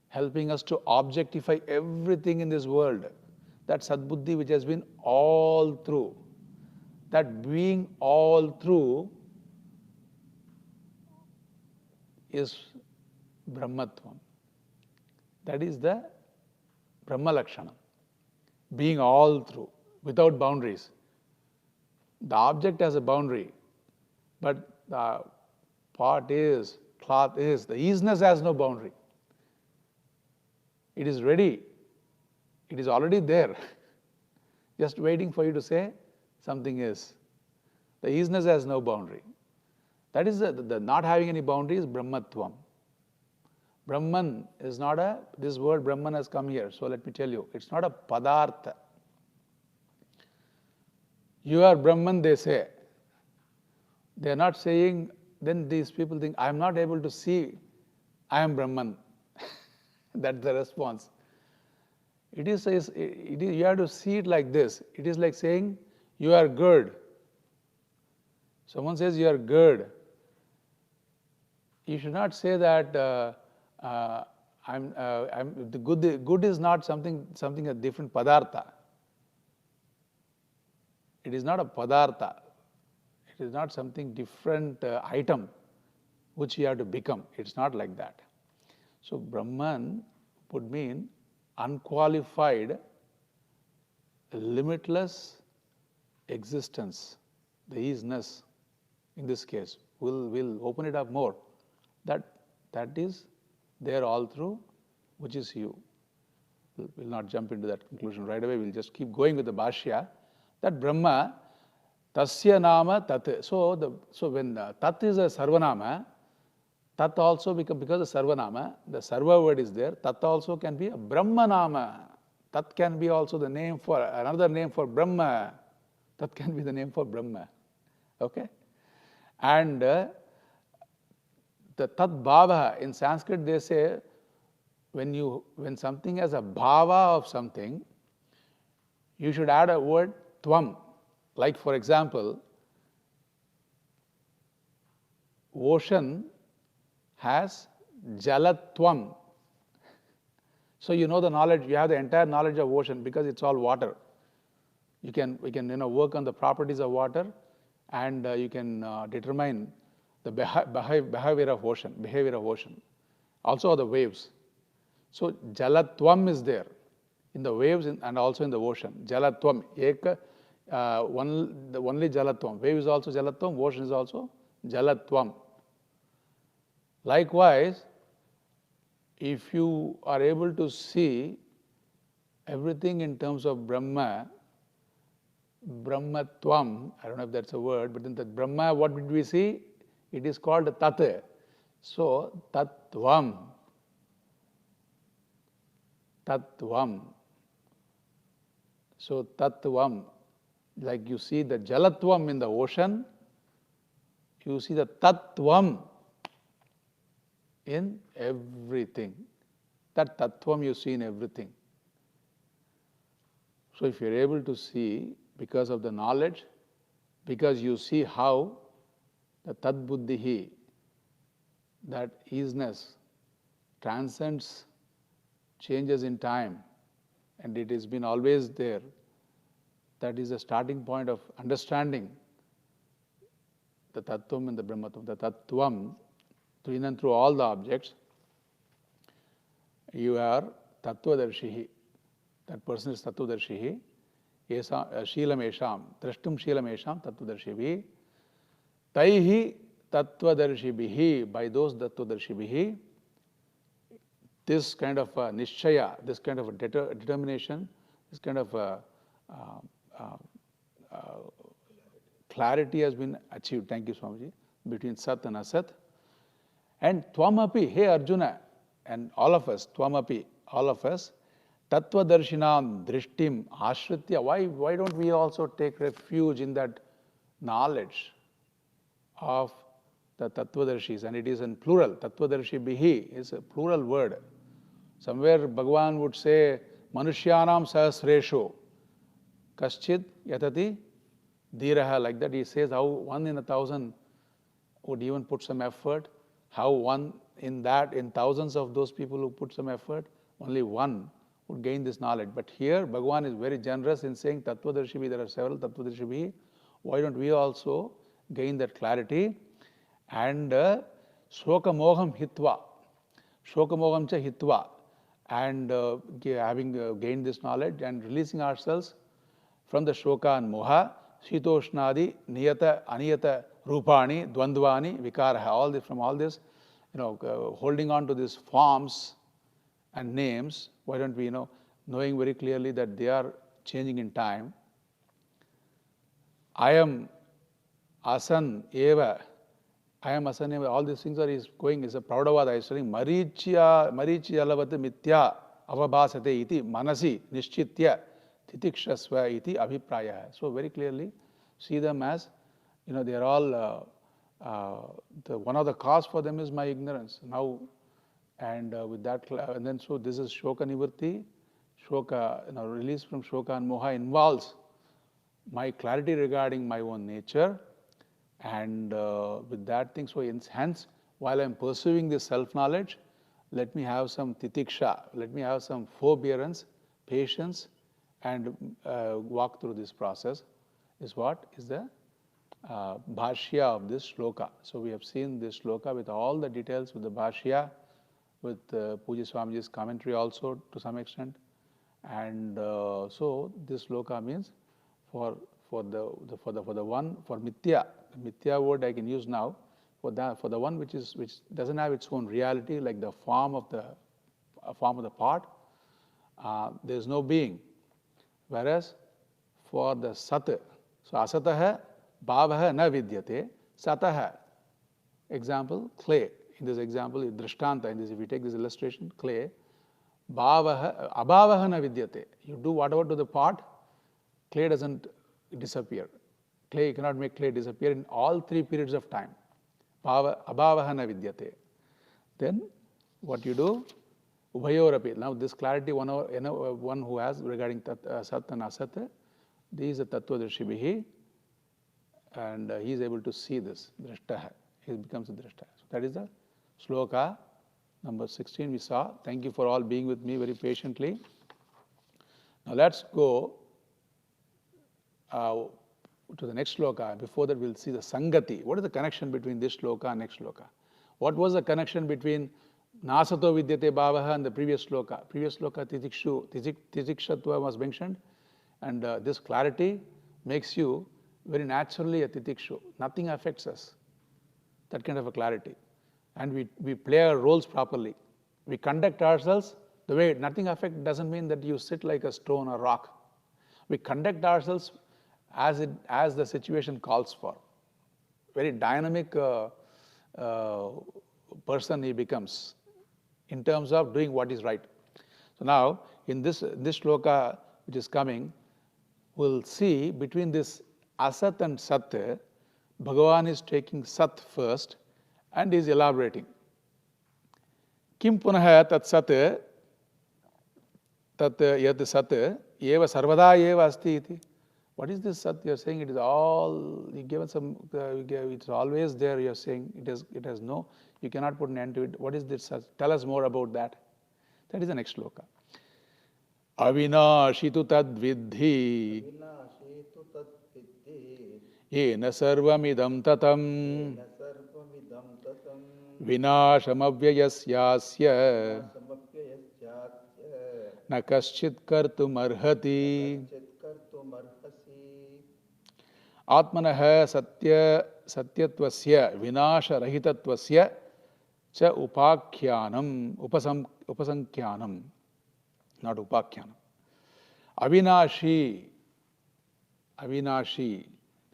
helping us to objectify everything in this world, that sadbuddhi which has been all through, that being all through is Brahmatvam. That is the Brahma Lakshana. Being all through, without boundaries. The object has a boundary, but the pot is, cloth is, the isness has no boundary. It is ready. It is already there. Just waiting for you to say something is. The isness has no boundary. That is the not having any boundary is Brahmatvam. Brahman is not this word Brahman has come here, so let me tell you, it's not a padartha. You are Brahman, they say. They are not saying, then these people think, I am not able to see, I am Brahman. That's the response. You have to see it like this. It is like saying, you are good. Someone says you are good. You should not say that the good is not something a different padartha. It is not a padartha. It is not something different item which you have to become. It's not like that. So Brahman would mean unqualified, limitless existence, the isness in this case. We'll open it up more. That is there all through, which is you. We'll not jump into that conclusion right away. We'll just keep going with the Bhashya. That Brahma, tasya nama tat. So when tat is a sarvanama, tat also because of sarvanama, the sarva word is there. Tat also can be a Brahmanama. Tat can be also the name for another name for Brahma. Tat can be the name for Brahma. Okay? And the tat bhava, in Sanskrit they say, when something has a bhava of something, you should add a word tvam. Like for example, ocean has jalatvam. So you know the knowledge, you have the entire knowledge of ocean because it's all water. We can work on the properties of water, and you can determine the behavior of ocean, also the waves. So jalatvam is there in the waves and also in the ocean. Jalatvam, only jalatvam. Wave is also jalatvam, ocean is also jalatvam. Likewise, if you are able to see everything in terms of Brahma, Brahmatvam, I don't know if that's a word, but in the Brahma, what did we see? It is called Tat. So, Tattvam. So, Tattvam. Like you see the Jalatvam in the ocean, you see the Tattvam in everything. That Tattvam you see in everything. So, if you're able to see, because of the knowledge, because you see how the Tat Buddhihi, that isness, transcends changes in time, and it has been always there. That is a starting point of understanding the Tattvam and the Brahmatvam. The Tattvam, in and through all the objects, you are Tattvadarshihi. That person is Tattvadarshihi. Sheelam esham, drashtum sheelam esham, Tattvadarshihi. Taihi Tattvadarshibihi, by those Tattvadarshibihi, this kind of nishchaya, this kind of a determination, this kind of clarity has been achieved. Thank you, Swamiji. Between Sat and Asat. And Twamapi, hey Arjuna, and all of us, Twamapi, all of us, Tattvadarshinam Drishtim Ashritya. Why don't we also take refuge in that knowledge of the Tattvadarshis? And it is in plural. Tattvadarshi Bihi is a plural word. Somewhere Bhagavan would say, Manushyanam Sahasresho Kaschid Yatati Dhiraha. Like that, he says how 1 in 1,000 would even put some effort. How 1 in thousands of those people who put some effort, only 1 would gain this knowledge. But here, Bhagavan is very generous in saying Tattvadarshibi. There are several Tattvadarshibi. Why don't we also gain that clarity? And shokamoham hitva, shokamoham cha hitva, and having gained this knowledge and releasing ourselves from the shoka and moha, shitoshnadi, niyata, aniyata, rupani, dvandvani, vikaraha, all this, from all this, holding on to these forms and names. Why don't we, knowing very clearly that they are changing in time. I am asan eva, all these things is a Praudavada is saying, Marichya alavata mitya avabhasate iti manasi nishchitya titikshasva iti abhipraya. So very clearly see them as, they are all, one of the cause for them is my ignorance. Now, and with that, and then so this is shoka nivritti, shoka, release from shoka and moha involves my clarity regarding my own nature. And with that thing, so hence, while I am pursuing this self-knowledge, let me have some titiksha, let me have some forbearance, patience, and walk through this process, is what is the bhashya of this shloka. So we have seen this shloka with all the details, with the bhashya, with Pujya Swamiji's commentary also to some extent. And so this shloka means for mithya. The mithya word I can use now for the one which doesn't have its own reality, like the form of the part. There is no being. Whereas for the sat, so asatah bhavah na vidyate, satah. Example, clay. In this example, drishtanta. In this, if we take this illustration, clay, abhavah na vidyate. You do whatever to the part, clay doesn't disappear. Clay, you cannot make clay disappear in all 3 periods of time. Abhavah na vidyate. Then what you do? Ubhayorapi. Now this clarity, one who has regarding sat and asat, this is a tattva-drishibihi, and he is able to see this, drishtaha. He becomes a drishtaha. So that is the shloka number 16 we saw. Thank you for all being with me very patiently. Now let's go to the next shloka. Before that, we'll see the sangati. What is the connection between this shloka and next shloka? What was the connection between nasato vidyate bhavaha and the previous shloka? Previous shloka, titikshatva was mentioned, and this clarity makes you very naturally a titikshu. Nothing affects us. That kind of a clarity. And we play our roles properly. We conduct ourselves the way nothing affects doesn't mean that you sit like a stone or rock. We conduct ourselves as the situation calls for. Very dynamic person he becomes in terms of doing what is right. So now, in this shloka which is coming, we'll see between this asat and sat, Bhagavan is taking sat first and is elaborating. Kim punaha tat sat, tat yad sat, eva sarvada eva asti iti. What is this sat? You are saying it is all, you given some, it's always there, you are saying it has no, you cannot put an end to it. What is this sat? Tell us more about that. That is the next shloka. Avinashitu tad vidhi, yena sarvamidam tatam, vinashamavyayasyasya, na kaschit kartum arhati. Atmanah satyatvasya vinasharahitatvasya cha upakhyanam upasankhyanam, not upakhyanam. Avinashi.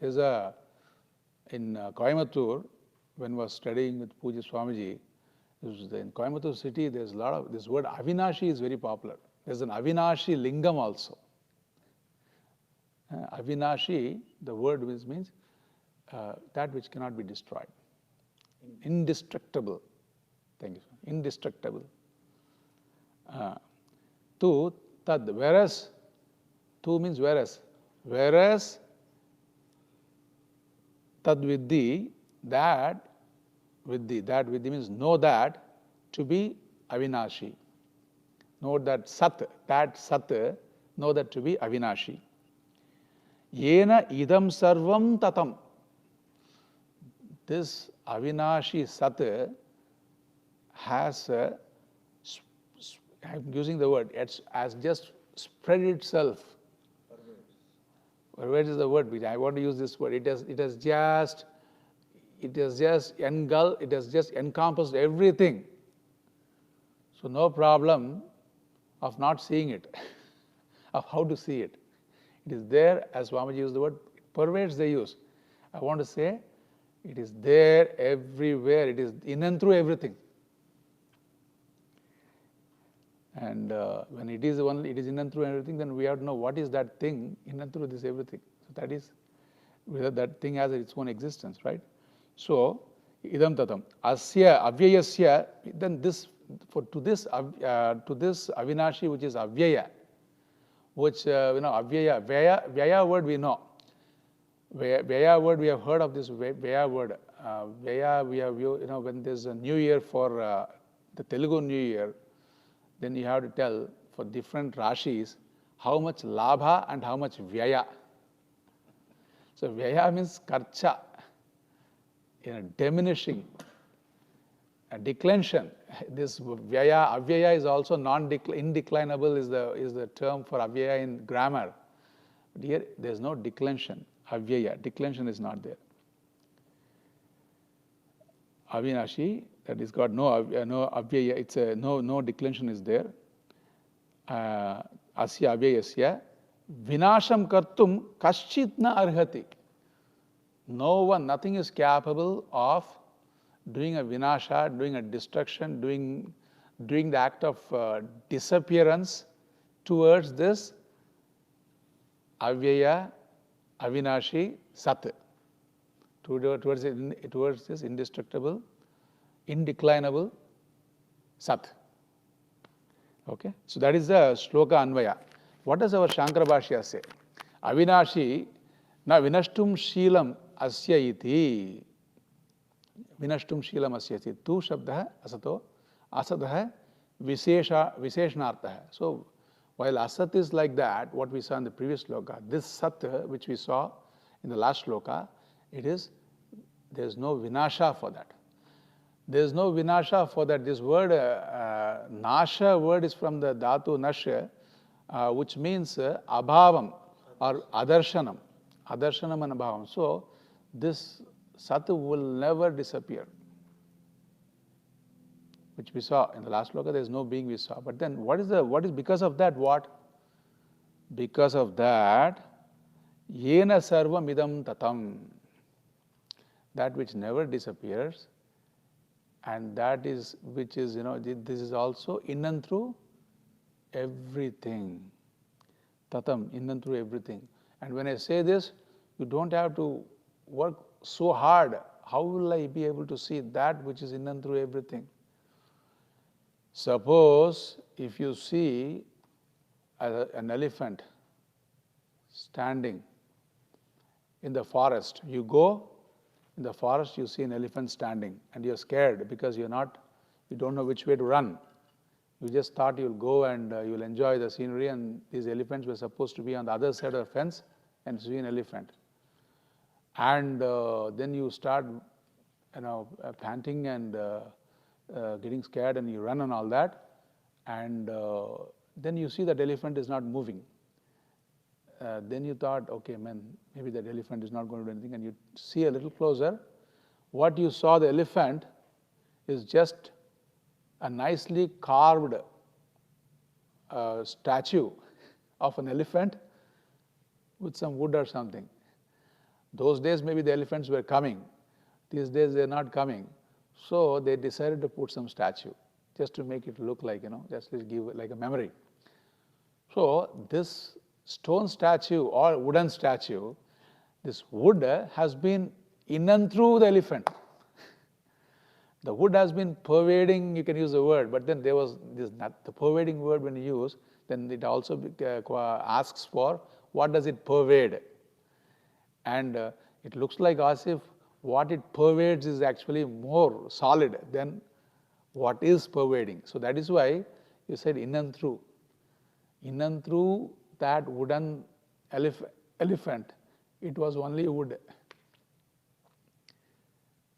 There's in Coimbatore, when I was studying with Pujya Swamiji, in Coimbatore city, there's a lot of, this word Avinashi is very popular. There's an Avinashi lingam also. Avinashi, the word means that which cannot be destroyed. Indestructible. Thank you. Indestructible. Tu tad, whereas, tu means whereas. Whereas tad vidhi, that vidhi means know that to be Avinashi. Know that sat, know that to be Avinashi. Yena idam sarvam tatam. This Avinashi Sat has, I'm using the word, it's has just spread itself. Pervades is the word, which I want to use this word. It has just engulfed, it has just encompassed everything. So no problem of not seeing it, of how to see it. It is there, as Swamiji used the word, it pervades the use. I want to say, it is there everywhere. It is in and through everything. And when it is in and through everything, then we have to know what is that thing in and through this everything. So that is whether that thing has its own existence, right? So idam tatam asya avyayasya. Then this to this Avinashi, which is avyaya, which avyaya vyaya word we know. Vyaya word we have heard of this Vyaya word. Vyaya we have when there's a new year for the Telugu New Year, then you have to tell for different rashis how much labha and how much vyaya. So vyaya means karcha, diminishing, a declension. This vyaya, avyaya is also indeclinable is the term for avyaya in grammar. But here there is no declension. Avyaya, declension is not there. Avinashi, that is got no avyaya, it's no declension is there. Asya avyayasya vinasham kartum kaschit na arhati. Nothing is capable of doing a vinasha, doing a destruction, doing the act of disappearance towards this avyaya, avinashi, sat. Towards this indestructible, indeclinable sat. Okay, so that is the shloka anvaya. What does our Shankara Bhashya say? Avinashi na vinashtum shilam asya iti. Vinashtum shilam asya iti. Tu shabdah asato asadah visheshnartha. So while asat is like that, what we saw in the previous shloka, this sat which we saw in the last shloka, there is no vinasha for that. There is no vinasha for that. This word, nasha word is from the dhatu nasha, which means abhavam or adarshanam. Adarshanam and abhavam. So, this sat will never disappear. Which we saw in the last shloka, there is no being we saw. But then, what is because of that, what? Because of that, yena sarvam idam tatam. That which never disappears, and that is which is, this is also in and through everything. Tatam, in and through everything. And when I say this, you don't have to work so hard. How will I be able to see that which is in and through everything? Suppose if you see an elephant standing in the forest, you go in the forest, you see an elephant standing, and you're scared because you don't know which way to run. You just thought you'll go and you'll enjoy the scenery, and these elephants were supposed to be on the other side of the fence and see an elephant. And then you start, panting and getting scared, and you run and all that, and then you see that elephant is not moving. Then you thought, okay, maybe that elephant is not going to do anything, and you see a little closer. What you saw, the elephant, is just a nicely carved statue of an elephant with some wood or something. Those days, maybe the elephants were coming. These days, they're not coming. So they decided to put some statue just to make it look like, just to give like a memory. So this stone statue or wooden statue, this wood has been in and through the elephant. The wood has been pervading, you can use the word, but then there was the pervading word when you use, then it also asks for what does it pervade. And it looks like as if what it pervades is actually more solid than what is pervading. So that is why you said in and through. In and through that wooden elephant, it was only wood.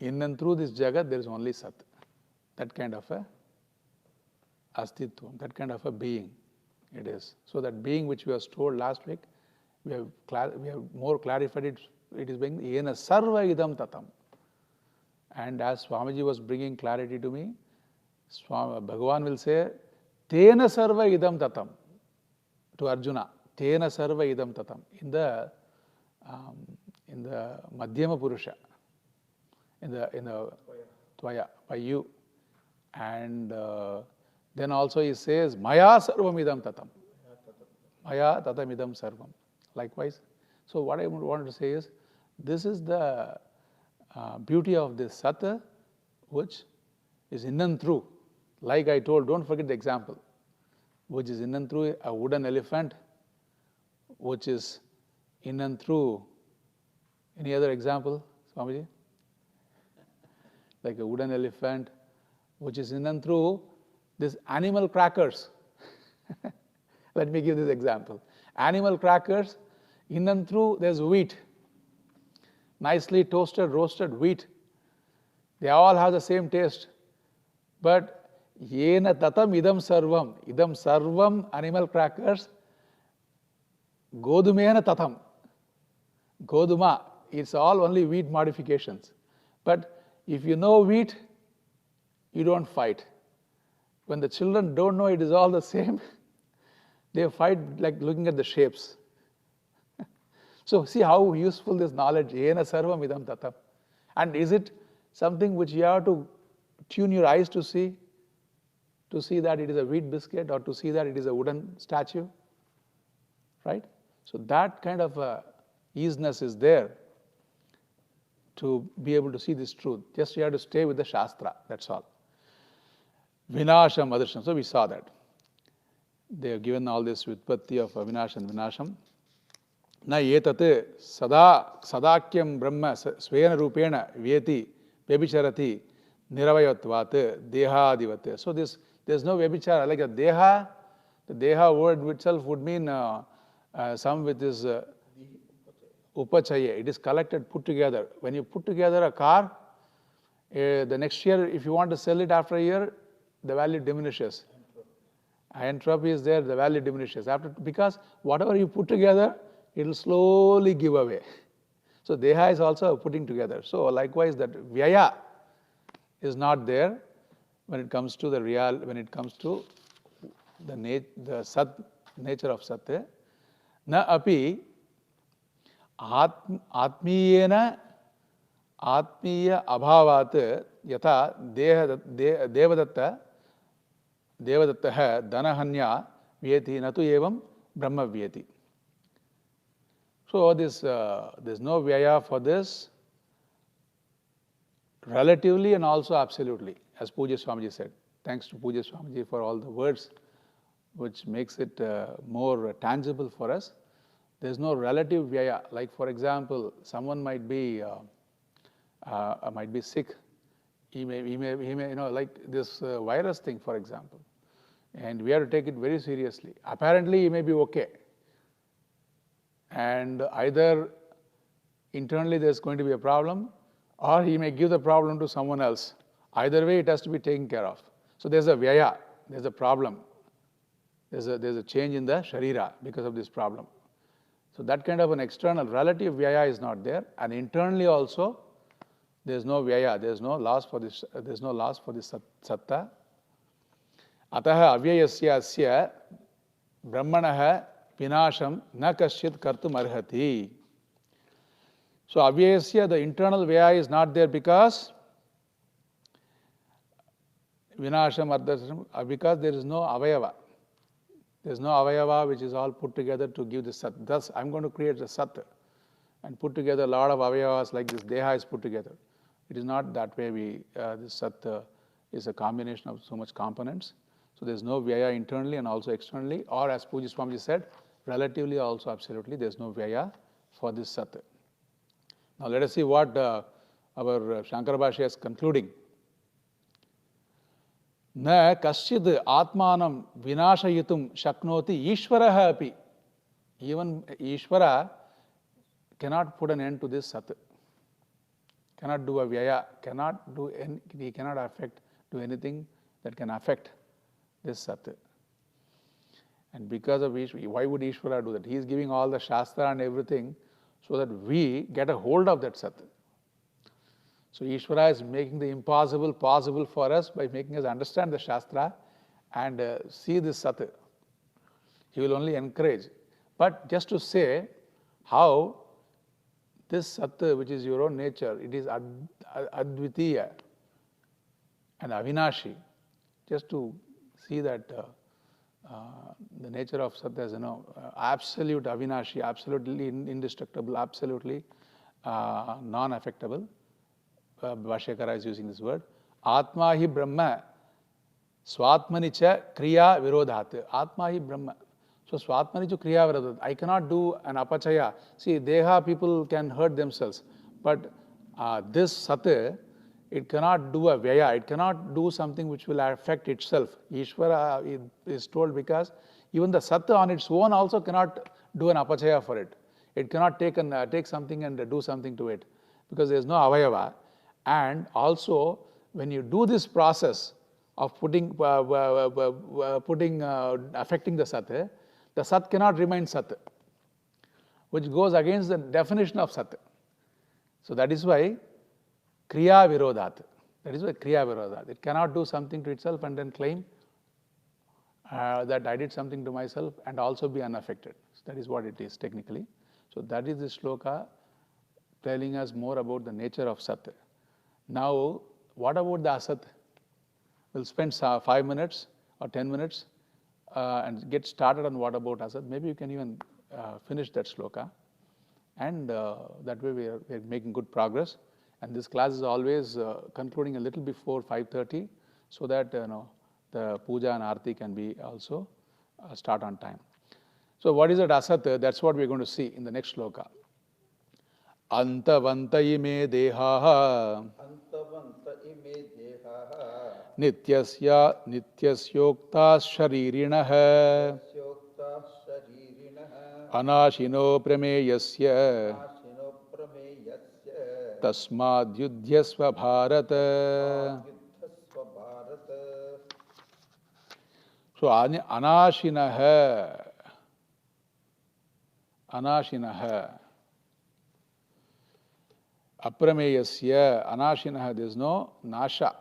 In and through this Jagat, there is only Sat. That kind of a Astitvam, that kind of a being it is. So that being which we was told last week, we have more clarified it. It is being Yena Sarva Idam Tatam. And as Swamiji was bringing clarity to me, Bhagavan will say, Tena Sarva Idam Tatam to Arjuna. Tena Sarva Idam Tatam. In the Madhyama Purusha, in the Tvaya, by you. And then also he says, Maya Sarvam Idam Tatam. Maya Tatam Idam Sarvam. Likewise. So what I want to say is, this is the beauty of this Sat, which is in and through. Like I told, don't forget the example, which is in and through a wooden elephant, which is in and through. Any other example, Swamiji? Like a wooden elephant, which is in and through this animal crackers. Let me give this example. Animal crackers, in and through there's wheat. Nicely toasted, roasted wheat. They all have the same taste. But Yena Tatam Idam Sarvam animal crackers, Godumena Tatam. Goduma, it's all only wheat modifications. But if you know wheat, you don't fight. When the children don't know it is all the same, they fight like looking at the shapes. So see how useful this knowledge, Yena Sarvam Idam Tatam. And is it something which you have to tune your eyes to see that it is a wheat biscuit or to see that it is a wooden statue? Right? So that kind of easiness is there to be able to see this truth. Just you have to stay with the Shastra, that's all. Vinasham Adarsham. So we saw that. They have given all this Vitpatti of Avinash and Vinasham. Na etate sadakyam brahma svena rupena vyeti vyabhicharati niravayatvat dehadivate. So there's no vyabhichara. Like a deha, the deha word itself would mean some with this upachaya. It is collected, put together. When you put together a car, the next year, if you want to sell it after a year, the value diminishes. Entropy is there, the value diminishes. Because whatever you put together, it will slowly give away. So Deha is also putting together. So likewise, that Vyaya is not there when it comes to the real, when it comes to the Sat, nature of Sat. Na api atmiyena atmiya abhavat yatha devadatta dhanahanya vyeti natu evam brahma vyeti. So there's no vyaya for this, relatively and also absolutely, as Pujya Swamiji said. Thanks to Pujya Swamiji for all the words which makes it more tangible for us. There's no relative vyaya. Like for example, someone might be sick. He may like this virus thing, for example, and we have to take it very seriously. Apparently, he may be okay. And either internally there's going to be a problem, or he may give the problem to someone else. Either way, it has to be taken care of. So there's a vyaya, there's a problem. There's a change in the sharira because of this problem. So that kind of an external relative vyaya is not there, and internally also there's no vyaya, there's no loss for this satta. Ataha avyayasya asya brahmanaha vinasham na kasyit kartum arhati. So avyayasya, the internal vyaya is not there because vinasham ardhasam, because there is no avayava. There is no avayava which is all put together to give the sat. Thus, I'm going to create a sat and put together a lot of avayavas like this deha is put together. It is not that way. This sat is a combination of so much components. So there's no vyaya internally and also externally, or as Pujya Swamiji said, relatively also absolutely, there's no vyaya for this sat. Now let us see what our Shankara Bhashya is concluding. Na kaschid atmanam vinashayitum shaknoti ishvaraha api. Even Ishvara cannot put an end to this sat. Cannot do a vyaya, he cannot do anything that can affect this sat. And because of which, why would Ishvara do that? He is giving all the Shastra and everything so that we get a hold of that sat. So Ishvara is making the impossible possible for us by making us understand the Shastra and see this sat. He will only encourage. But just to say how this sat, which is your own nature, it is advitiya and avinashi. Just to see that the nature of sat as, absolute avinashi, absolutely indestructible, absolutely non-affectable. Bhashyakara is using this word. Atma hi Brahma swatmani cha kriya virodhat. Atma hi Brahma. So swatmani cha kriya virodhat. I cannot do an apachaya. See, deha people can hurt themselves. But this sat, it cannot do a vyaya. It cannot do something which will affect itself. Ishvara is told because even the sat on its own also cannot do an apachaya for it. It cannot take something and do something to it because there is no avayava. And also, when you do this process of affecting the sat cannot remain sat, which goes against the definition of sat. So that is why kriya virodhat. That is why kriya virodhat. It cannot do something to itself and then claim that I did something to myself and also be unaffected. So that is what it is technically. So that is the shloka telling us more about the nature of sat. Now, what about the asat? We'll spend 5 minutes or 10 minutes and get started on what about asat. Maybe you can even finish that shloka. And that way we are making good progress. And this class is always concluding a little before 5:30 so that the puja and arti can be also start on time. So what is that asat? That's what we're going to see in the next shloka. Antavanta ime dehaha nityasyokta sharirinaha anashino prameyasya tasmadyudhyasva bharata. So anashinaha aprameyasya anashinaha, there is no nasha,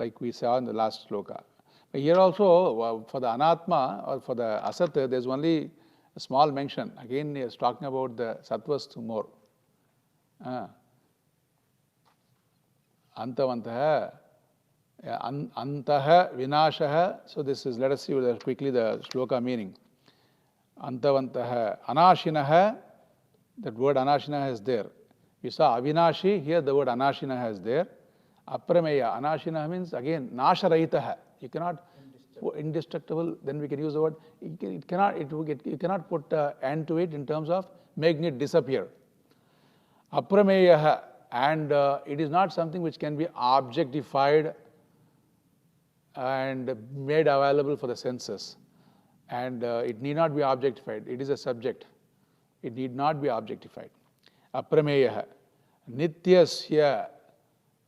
like we saw in the last shloka. But here also, for the anatma or for the asat, there is only a small mention. Again, he is talking about the sattvas more. Antavantaha, antaha vinashaha. So this is, let us see quickly the shloka meaning. Antavantaha, anashinaha, that word anashinaha is there. We saw avinashi, here the word anashinaha is there. Aprameya, anashinaha means again nasharahitaha. You cannot, indestructible, then we can use the word, you cannot put end to it in terms of making it disappear. Aprameyaha, and it is not something which can be objectified and made available for the senses. And it need not be objectified. It is a subject. It need not be objectified. Aprameyaha. Nityasya.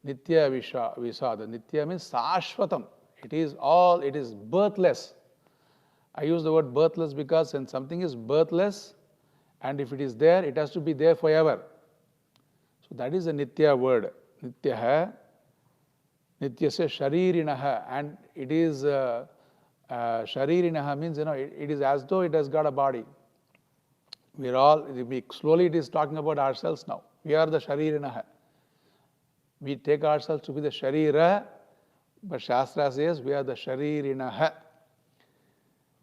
Nitya visada. Nitya means sashvatam. It is birthless. I use the word birthless because when something is birthless and if it is there, it has to be there forever. So that is a nitya word. Nityaha. Nityasya sharirinaha. And it is sharirinaha means, it is as though it has got a body. Slowly it is talking about ourselves now. We are the sharirinaha. We take ourselves to be the sharira, but Shastra says we are the sharirinaha.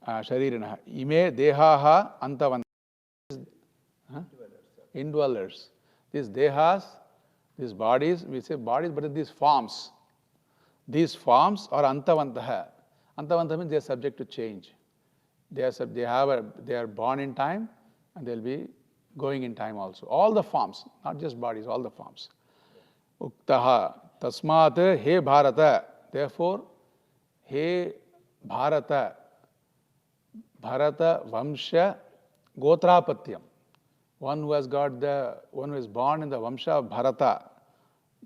Sharirinaha. Ime dehaha antavanta. Indwellers. These dehas, these bodies, we say bodies, but these forms. These forms are antavantaha. Antavanta means they are subject to change. They are born in time and they will be going in time also. All the forms, not just bodies, all the forms. Uktaha tasmat he bharata. Therefore, he bharata. Bharata vamsha gotrapatyam. one who is born in the Vamsha of Bharata,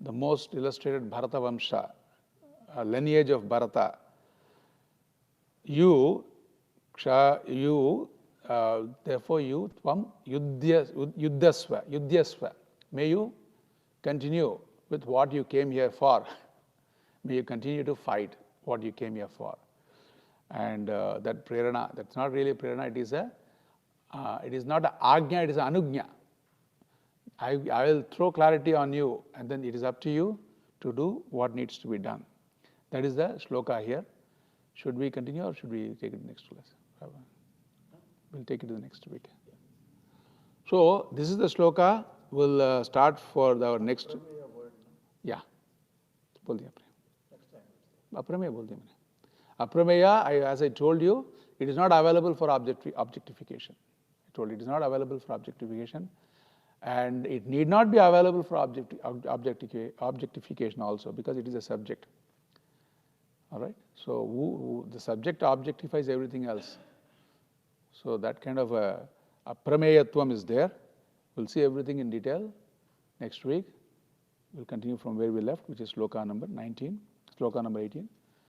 the most illustrated Bharata Vamsha, lineage of Bharata, therefore you, tvam yudyasva. May you continue with what you came here for. May you continue to fight what you came here for. And that prerana, that's not really prerana, it is not a agnya, it is an anugnya. I will throw clarity on you, and then it is up to you to do what needs to be done. That is the shloka here. Should we continue or should we take it to the next lesson? We'll take it to the next week. So, this is the shloka. We'll start for our next. Yeah. बोल दिया अप्रमेय बोल दिया मैंने. Aprameya, as I told you, it is not available for objectification. I told you it is not available for objectification, and it need not be available for objectification also, because it is a subject. All right. So the subject objectifies everything else. So that kind of a aprameyatvam is there. We'll see everything in detail next week. We'll continue from where we left, which is sloka number 19, sloka number 18.